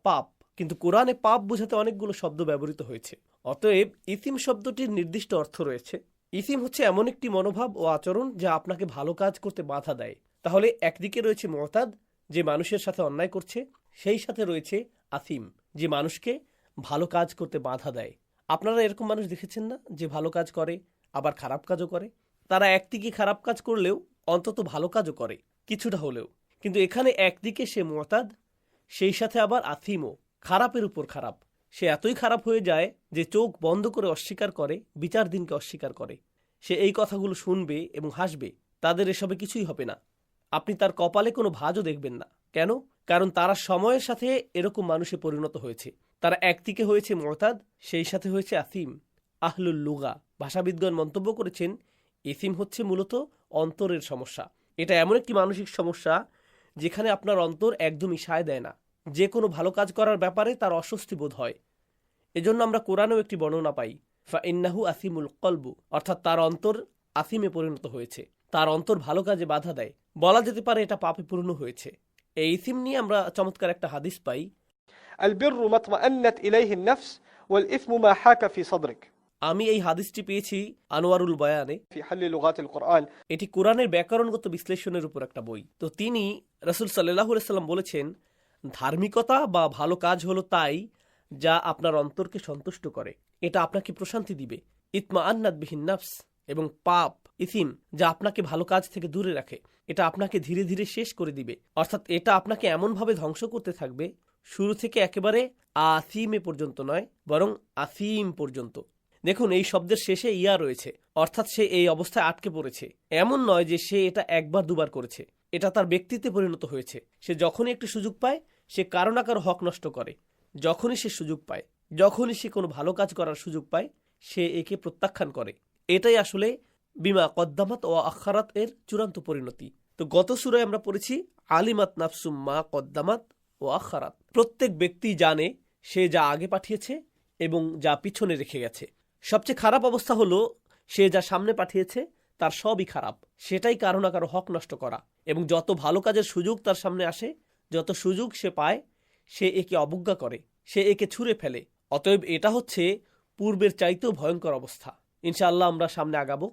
পাপ, কিন্তু কোরআনে পাপ বোঝাতে অনেকগুলো শব্দ ব্যবহৃত হয়েছে। অতএব ইসিম শব্দটির নির্দিষ্ট অর্থ রয়েছে। ইসিম হচ্ছে এমন একটি মনোভাব ও আচরণ যা আপনাকে ভালো কাজ করতে বাধা দেয়। তাহলে একদিকে রয়েছে মুতাদ, যে মানুষের সাথে অন্যায় করছে, সেই সাথে রয়েছে আসিম, যে মানুষকে ভালো কাজ করতে বাধা দেয়। আপনারা এরকম মানুষ দেখেছেন না, যে ভালো কাজ করে আবার খারাপ কাজও করে? তারা একদিকে খারাপ কাজ করলেও অন্তত ভালো কাজও করে, কিছুটা হলেও। কিন্তু এখানে একদিকে সে মুতাদ, সেই সাথে আবার আসিমও, খারাপের উপর খারাপ। সে এতই খারাপ হয়ে যায় যে চোখ বন্ধ করে অস্বীকার করে, বিচার দিনকে অস্বীকার করে। সে এই কথাগুলো শুনবে এবং হাসবে, তাদের এসবে কিছুই হবে না। আপনি তার কপালে কোনো ভাঁজও দেখবেন না। কেন? কারণ তারা সময়ের সাথে এরকম মানুষে পরিণত হয়েছে। তারা একদিকে হয়েছে মুতাদ, সেই সাথে হয়েছে আসিম। আহলুল লুগা, ভাষাবিদগণ মন্তব্য করেছেন, ইসিম হচ্ছে মূলত অন্তরের সমস্যা। এটা এমন একটি মানসিক সমস্যা যেখানে আপনার অন্তর একদমই সায় দেয় না, যে কোনো ভালো কাজ করার ব্যাপারে তার অস্বস্তি বোধ হয়। এজন্য আমরা কোরআনেও একটি বর্ণনা পাই, ফাইন্নাহু আসিমুল কলবু, অর্থাৎ তার অন্তর আসিমে পরিণত হয়েছে, তার অন্তর ভালো কাজে বাধা দেয়। বলা যেতে পারে এটা পাপে পূর্ণ হয়েছে। এই ইসিম নিয়ে আমরা চমৎকার একটা হাদিস পাই,
البر ما اطمأنت إليه النفس والإثم ما حاك في صدرك.
আমি এই হাদিসটি পেয়েছি আনোয়ারুল বয়ানে।
في حل لغات القرآن.
এটি কোরআনের ব্যাকরণগত বিশ্লেষণের উপর একটা বই। তো তিনি রাসূল সাল্লাল্লাহু আলাইহি সাল্লাম বলেছেন, ধার্মিকতা বা ভালো কাজ হলো তাই যা আপনার অন্তরকে সন্তুষ্ট করে, এটা আপনাকে প্রশান্তি দিবে। ইতমাআন্নাত বিহিন নাফস, এবং পাপ ইসিম যা আপনাকে ভালো কাজ থেকে দূরে রাখে, এটা আপনাকে ধীরে ধীরে শেষ করে দিবে। অর্থাৎ এটা আপনাকে এমনভাবে ধ্বংস করতে থাকবে, শুরু থেকে একেবারে আসিমে পর্যন্ত নয়, বরং আসিম পর্যন্ত। দেখুন, এই শব্দের শেষে ইয়া রয়েছে, অর্থাৎ সে এই অবস্থায় আটকে পড়েছে। এমন নয় যে সে এটা একবার দুবার করেছে, এটা তার ব্যক্তিত্বে পরিণত হয়েছে। সে যখনই একটু সুযোগ পায় সে কারো না কারো হক নষ্ট করে। যখনই সে সুযোগ পায়, যখনই সে কোনো ভালো কাজ করার সুযোগ পায়, সে একে প্রত্যাখ্যান করে। এটাই আসলে বিমা কদ্দামাত ও আখারাত এর চূড়ান্ত পরিণতি। তো গত সূরায় আমরা পড়েছি আলিমাত নাফসুম মা কদ্দামাত ও আখারাত। প্রত্যেক ব্যক্তি জানে সে যা আগে পাঠিয়েছে এবং যা পিছনে রেখে গেছে। সবচেয়ে খারাপ অবস্থা হলো সে যা সামনে পাঠিয়েছে তার সবই খারাপ। সেটাই কারো না কারো হক নষ্ট করা। এবং যত ভালো কাজের সুযোগ তার সামনে আসে, যত সুযোগ সে পায়, সে একে অবজ্ঞা করে, সে একে ছুঁড়ে ফেলে। অতএব এটা হচ্ছে পূর্বের চাইতেও ভয়ঙ্কর অবস্থা। ইনশাআল্লাহ আমরা সামনে আগাবো।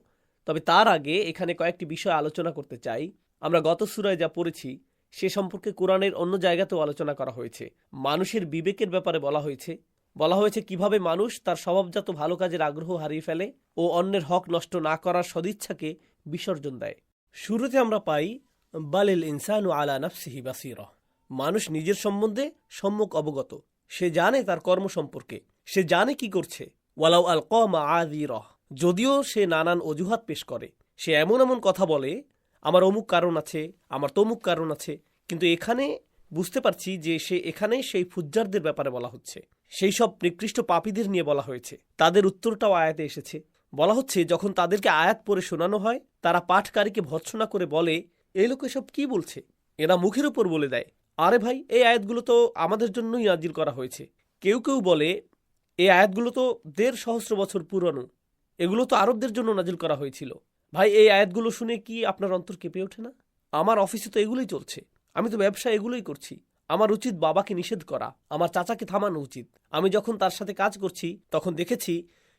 তবে তার আগে এখানে কয়েকটি বিষয় আলোচনা করতে চাই। আমরা গত সূরায় যা পড়েছি সে সম্পর্কে কোরআনের অন্য জায়গাতেও আলোচনা করা হয়েছে। মানুষের বিবেকের ব্যাপারে বলা হয়েছে কিভাবে মানুষ তার স্বভাবজাত ভালো কাজের আগ্রহ হারিয়ে ফেলে ও অন্যের হক নষ্ট না করার সদিচ্ছাকে বিসর্জন দেয়। শুরুতে আমরা পাই বালিল ইনসানু আলা নাফসিহি বাসীরা। মানুষ নিজের সম্বন্ধে সম্যক অবগত, সে জানে তার কর্ম সম্পর্কে, সে জানে কি করছে। ওয়ালাউ আলকা মাআযিরা, যদিও সে নানান অজুহাত পেশ করে, সে এমন এমন কথা বলে, আমার অমুক কারণ আছে, আমার তমুক কারণ আছে। কিন্তু এখানে বুঝতে পারছি যে এখানে সেই ফুজ্জারদের ব্যাপারে বলা হচ্ছে, সেই সব নিকৃষ্ট পাপীদের নিয়ে বলা হয়েছে। তাদের উত্তরটাও আয়াতে এসেছে। বলা হচ্ছে যখন তাদেরকে আয়াত পড়ে শোনানো হয়, তারা পাঠকারীকে ভর্ৎসনা করে বলে, এই লোক এসব কি বলছে। এরা মুখের উপর বলে দেয়, আরে ভাই, এই আয়াতগুলো তো আমাদের জন্যই নাজিল করা হয়েছে। কেউ কেউ বলে, এই আয়াতগুলো তো ১৫০ সহস্র বছর পুরনো, এগুলো তো আরবদের জন্য নাজিল করা হয়েছিল। ভাই, এই আয়াতগুলো শুনে কি আপনার অন্তর কেঁপে ওঠে না? আমার অফিসে তো এগুলোই চলছে, আমি তো ব্যবসা এগুলোই করছি। আমার উচিত বাবাকে নিষেধ করা, আমার চাচাকে থামানো উচিত। আমি যখন তার সাথে কাজ করছি তখন দেখেছি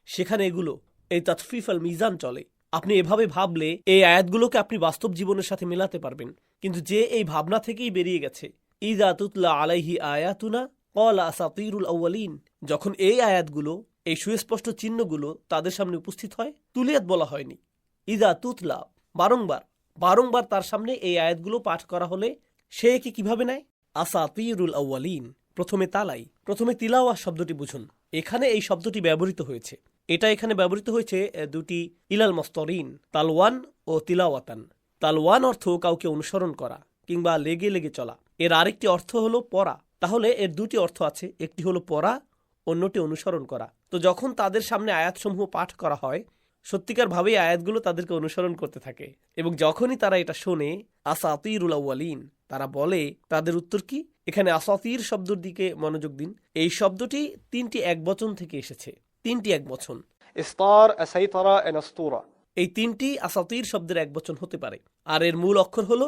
সেখানে এগুলো, এই তাতফিফ আল মিজান চলে। আপনি এভাবে ভাবলে এই আয়াতগুলোকে আপনি বাস্তব জীবনের সাথে মেলাতে পারবেন। কিন্তু যে এই ভাবনা থেকেই বেরিয়ে গেছে, ইযা তুতলা আলাইহি আয়াতুনা ক্বালা আসাতিরুল আউয়ালিন, যখন এই আয়াতগুলো, এই সুস্পষ্ট চিহ্নগুলো তাদের সামনে উপস্থিত হয়, তুলিয়াত বলা হয়নি, ইযা তুতলা, বারংবার তার সামনে এই আয়াতগুলো পাঠ করা হলে সে একে কিভাবে নেয়? আসাতিরুল আউয়ালিন, প্রথমে তিলাওয়া শব্দটি বুঝুন। এখানে এই শব্দটি ব্যবহৃত হয়েছে, এটা এখানে ব্যবহৃত হয়েছে দুটি ইলাল মস্তরিন, তালওয়ান ও তিলাওয়াতান। তালওয়ান অর্থ কাউকে অনুসরণ করা কিংবা লেগে লেগে চলা। এর আরেকটি অর্থ হলো পড়া। তাহলে এর দুটি অর্থ আছে, একটি হলো পড়া, অন্যটি অনুসরণ করা। তো যখন তাদের সামনে আয়াতসমূহ পাঠ করা হয়, সত্যিকার ভাবেই আয়াতগুলো তাদেরকে অনুসরণ করতে থাকে। এবং যখনই তারা এটা শোনে, আসাতিরুল আউয়ালিন, তারা বলে, তাদের উত্তর কি? এখানে আসাতির শব্দের দিকে মনোযোগ দিন। এই শব্দটি ৩টি একবচন থেকে এসেছে, ৩টি একবচন।
إصطار أسيطرة أسطورة.
এই ৩টি আসাতির শব্দের একবচন হতে পারে। আর এর মূল অক্ষর হলো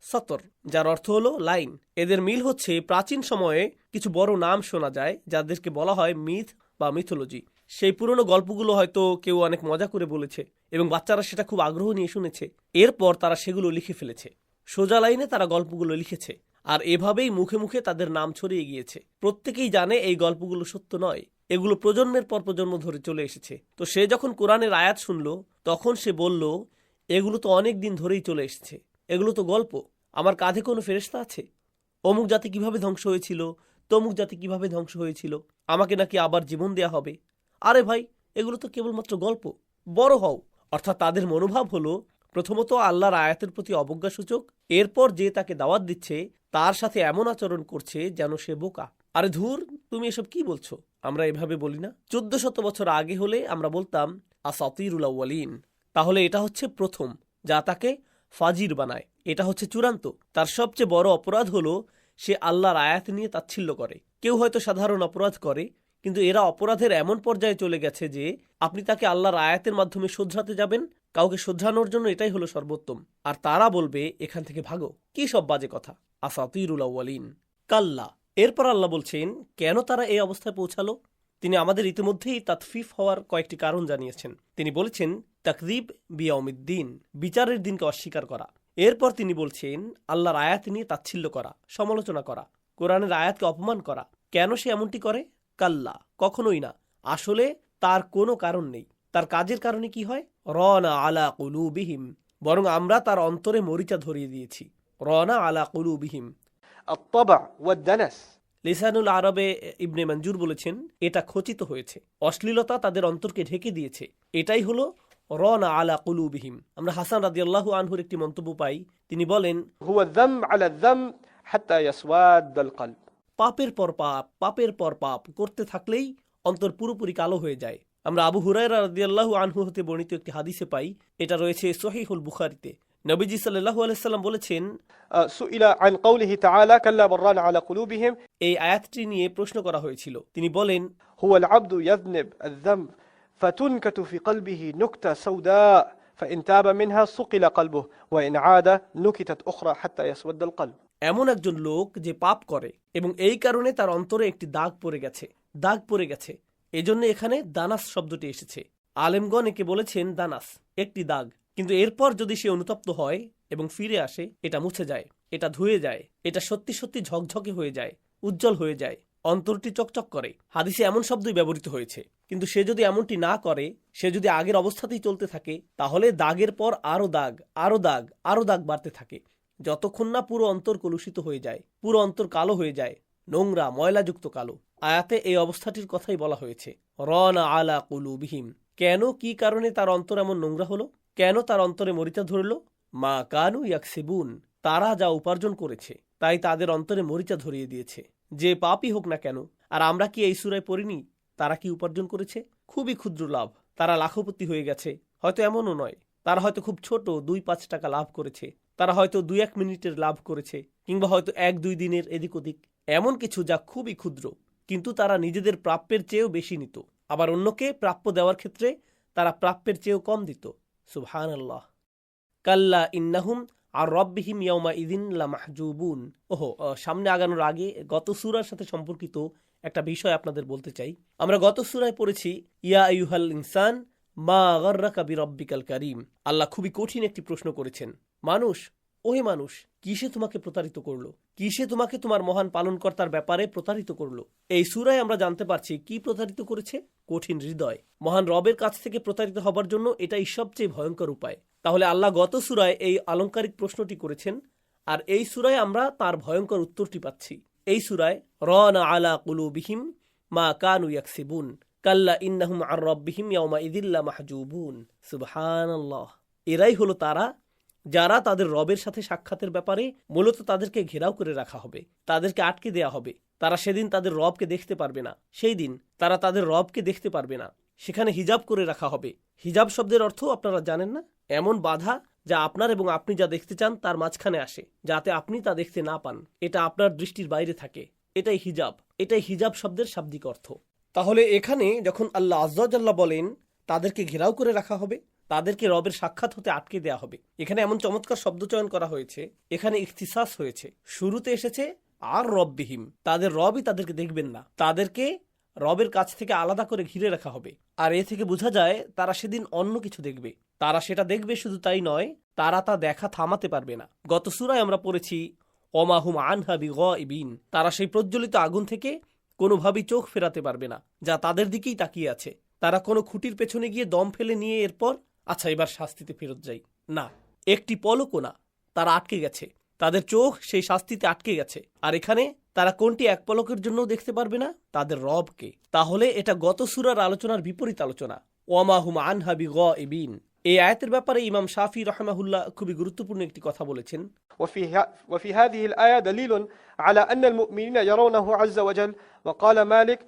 সতর, যার অর্থ হলো লাইন। এদের মিল হচ্ছে প্রাচীন সময়ে কিছু বড় নাম শোনা যায় যাদেরকে বলা হয় মিথ বা মিথোলজি। সেই পুরনো গল্পগুলো হয়তো কেউ অনেক মজা করে বলেছে এবং বাচ্চারা সেটা খুব আগ্রহ নিয়ে শুনেছে। এরপর তারা সেগুলো লিখে ফেলেছে, সোজা লাইনে তারা গল্পগুলো লিখেছে, আর এভাবেই মুখে মুখে তাদের নাম ছড়িয়ে গিয়েছে। প্রত্যেকেই জানে এই গল্পগুলো সত্য নয়, এগুলো প্রজন্মের পর প্রজন্ম ধরে চলে এসেছে। তো সে যখন কোরআনের আয়াত শুনল, তখন সে বলল, এগুলো তো অনেক দিন ধরেই চলে এসেছে, এগুলো তো গল্প। আমার কাঁধে কোনো ফেরেশতা আছে? অমুক জাতি কিভাবে ধ্বংস হয়েছিল, তমুক জাতি কিভাবে ধ্বংস হয়েছিল, আমাকে নাকি আবার জীবন দেয়া হবে। আরে ভাই, এগুলো তো কেবলমাত্র গল্প, বড় হও। অর্থাৎ তাদের মনোভাব হলো প্রথমত আল্লাহর আয়াতের প্রতি অবজ্ঞাসূচক, এরপর যে তাকে দাওয়াত দিচ্ছে তার সাথে এমন আচরণ করছে যেন সে বোকা। আরে ধুর, তুমি এসব কি বলছো? আমরা এভাবে বলি না। ১৪০০ বছর আগে হলে আমরা বলতাম আসাতিরুল আউয়ালিন। তাহলে এটা হচ্ছে প্রথম যা তাকে ফাজির বানায়, এটা হচ্ছে চূড়ান্ত। তার সবচেয়ে বড় অপরাধ হলো সে আল্লাহর আয়াত নিয়ে তাচ্ছিল্য করে। কেউ হয়তো সাধারণ অপরাধ করে, কিন্তু এরা অপরাধের এমন পর্যায়ে চলে গেছে যে আপনি তাকে আল্লাহর আয়াতের মাধ্যমে শোধরাতে যাবেন, কাউকে শোধরানোর জন্য এটাই হলো সর্বোত্তম। আর তারা বলবে, এখান থেকে ভাগো, কি সব বাজে কথা, আসাতিরুল আউয়ালিন। কাল্লা। এরপর আল্লাহ বলছেন কেন তারা এই অবস্থায় পৌঁছালো। তিনি আমাদের ইতিমধ্যেই তাতফিফ হওয়ার কয়েকটি কারণ জানিয়েছেন। তিনি বলেছেন তাকযীব বিয়াউমিদ্দিন, বিচারের দিনকে অস্বীকার করা। এরপর তিনি বলছেন আল্লাহর আয়াত নিয়ে তাচ্ছিল্য করা, সমালোচনা করা, কোরআনের আয়াতকে অপমান করা। কেন সে এমনটি করে? কাল্লা, কখনোই না। আসলে তার কোনো কারণ নেই। তার কাজের কারণে কি হয়? রনা আলা কুলুবিহিম, বরং আমরা তার অন্তরে মরিচা ধরিয়ে দিয়েছি। রনা আলা কুলুবিহিম।
الطبع والدنس
লিসানুল আরবে ইবনে মঞ্জুর বলেছেন এটা খচিত হয়েছে, অশ্লীলতা তাদের অন্তরকে ঢেকে দিয়েছে। এটাই হলো রনা আলা কুলুবিহিম। আমরা হাসান রাদিয়াল্লাহু আনহুর একটি মন্তব্য পাই, তিনি বলেন
هو الذم على الذم حتى يسود القلب.
পাপের পর পাপ, পাপের পর পাপ করতে থাকলেই অন্তর পুরোপুরি কালো হয়ে যায়। আমরা আবু হুরায়রা রাদিয়াল্লাহু আনহু হতে বর্ণিত একটি হাদিসে পাই, এটা রয়েছে সহিহুল বুখারীতে। নবীজি সাল্লাল্লাহু আলাইহি সাল্লাম বলেছেন,
سئل عن قوله تعالى كلا بل ران على قلوبهم.
এই আয়াতটি নিয়ে প্রশ্ন করা হয়েছিল। তিনি বলেন
هو العبد يذنب الذنب فتنكت في قلبه نكتة سوداء فإن تاب منها صقل قلبه وإن عاد نكتت أخرى حتى يسود القلب.
এমন একজন লোক যে পাপ করে এবং এই কারণে তার অন্তরে একটি দাগ পড়ে গেছে, দাগ পড়ে গেছে। এজন্য এখানে দানাস শব্দটি এসেছে। আলেমগণ একে বলেছেন দানাস, একটি দাগ। কিন্তু এরপর যদি সে অনুতপ্ত হয় এবং ফিরে আসে, এটা মুছে যায়, এটা ধুয়ে যায়, এটা সত্যি সত্যি ঝকঝকে হয়ে যায়, উজ্জ্বল হয়ে যায়, অন্তরটি চকচক করে। হাদিসে এমন শব্দই ব্যবহৃত হয়েছে। কিন্তু সে যদি এমনটি না করে, সে যদি আগের অবস্থাতেই চলতে থাকে, তাহলে দাগের পর আরো দাগ, আরো দাগ, আরো দাগ বাড়তে থাকে, যতক্ষণ না পুরো অন্তর কলুষিত হয়ে যায়, পুরো অন্তর কালো হয়ে যায়, নোংরা ময়লাযুক্ত কালো। আয়াতে এই অবস্থাটির কথাই বলা হয়েছে, রনা আলা কুলুবিহিম। কেন, কি কারণে তার অন্তর এমন নোংরা হলো? কেন তার অন্তরে মরিচা ধরল? মা কানু ইয়াকসিবুন, তারা যা উপার্জন করেছে তাই তাদের অন্তরে মরিচা ধরিয়ে দিয়েছে। যে পাপই হোক না কেন। আর আমরা কি এই সূরায় পড়িনি তারা কি উপার্জন করেছে? খুবই ক্ষুদ্র লাভ। তারা লাখপতি হয়ে গেছে, হয়তো এমনও নয়। তারা হয়তো খুব ছোট 2-5 টাকা লাভ করেছে, তারা হয়তো 2-1 মিনিটের লাভ করেছে, কিংবা হয়তো 1-2 দিনের এদিক ওদিক, এমন কিছু যা খুবই ক্ষুদ্র। কিন্তু তারা নিজেদের প্রাপ্যের চেয়েও বেশি নিত, আবার অন্যকে প্রাপ্য দেওয়ার ক্ষেত্রে তারা প্রাপ্যের চেয়েও কম দিত। সুবহানাল্লাহ। কাল্লা ইন্নাহুম আর রব্বিহিম ইয়াউমা ইযিন লামাহজুবুন। ওহো, সামনে আগানোর আগে গত সূরার সাথে সম্পর্কিত একটা বিষয় আপনাদের বলতে চাই। আমরা গত সূরায় পড়েছি ইয়া আইয়ুহাল ইনসান মা গাররাকা বিরব্বিকাল কারীম। আল্লাহ খুবই কঠিন একটি প্রশ্ন করেছেন, মানুষ, ওহে মানুষ, কিসে তোমাকে প্রতারিত করলো? কিসে তোমাকে তোমার মহান পালনকর্তার ব্যাপারে প্রতারিত করলো? এই সূরায় আমরা জানতে পারছি কি প্রতারিত করেছে? কঠিন হৃদয়। মহান রবের কাছ থেকে প্রতারিত হবার জন্য এটাই সবচেয়ে ভয়ঙ্কর উপায়। তাহলে আল্লাহ গত সূরায় এই আলংকারিক প্রশ্নটি করেছেন, আর এই সূরায় আমরা তার ভয়ঙ্কর উত্তরটি পাচ্ছি। এই সূরায় রানা আলা কুলুবিহিম মা কানু ইয়াকসিবুন কাল্লা ইন্নাহুম আর রব্বিহিম ইয়াউমা ইযিন লামাহজুবুন। সুবহানাল্লাহ। এরাই হলো তারা যারা তাদের রবের সাথে সাক্ষাতের ব্যাপারে মূলত তাদেরকে ঘেরাও করে রাখা হবে, তাদেরকে আটকে দেয়া হবে। তারা সেদিন তাদের রবকে দেখতে পারবে না। সেই দিন তারা তাদের রবকে দেখতে পারবে না। সেখানে হিজাব করে রাখা হবে। হিজাব শব্দের অর্থ আপনারা জানেন না? এমন বাধা যা আপনার এবং আপনি যা দেখতে চান তার মাঝখানে আসে, যাতে আপনি তা দেখতে না পান। এটা আপনার দৃষ্টির বাইরে থাকে। এটাই হিজাব। এটাই হিজাব শব্দের শাব্দিক অর্থ। তাহলে এখানে যখন আল্লাহ আযজা ওয়া জাল্লা বলেন তাদেরকে ঘেরাও করে রাখা হবে, তাদেরকে রবের সাক্ষাৎ হতে আটকে দেয়া হবে, এখানে এমন চমৎকার শব্দ চয়ন করা হয়েছে, এখানে ইখতিসাস হয়েছে। শুরুতে এসেছে আর রব্বিহিম, তাদের রবই তাদেরকে দেখবেন না, তাদেরকে রবের কাছ থেকে আলাদা করে ঘিরে রাখা হবে। আর এ থেকে বোঝা যায় তারা সেদিন অন্য কিছু দেখবে। তারা সেটা দেখবে, শুধু তাই নয়, তারা তা দেখা থামাতে পারবে না। গত সূরায় আমরা পড়েছি ওমা হুম আনহা বিগাইবিন, তারা সেই প্রজ্বলিত আগুন থেকে কোনোভাবেই চোখ ফেরাতে পারবে না, যা তাদের দিকেই তাকিয়ে আছে। তারা কোনো খুঁটির পেছনে গিয়ে দম ফেলে নিয়ে এরপর আচ্ছা এবার শাস্তিতে ফেরত যাই, না, একটি পলকও না। তারা আটকে গেছে, তাদের চোখ সেই শাস্তিতে আটকে গেছে। আর এখানে তারা কোনটি এক পলকের জন্য দেখতে পারবে না? তাদের রবকে। তাহলে এটা গত সূরার আলোচনার বিপরীত আলোচনা। ওয়ামা হুম আনহা বিগাইবিন। এই আয়াতের ব্যাপারে ইমাম শাফি রাহিমাহুল্লাহ খুবই গুরুত্বপূর্ণ একটি কথা বলেছেন।
وفي هذه الآية دليل على أن المؤمنين يرونه عز وجل. وقال مالك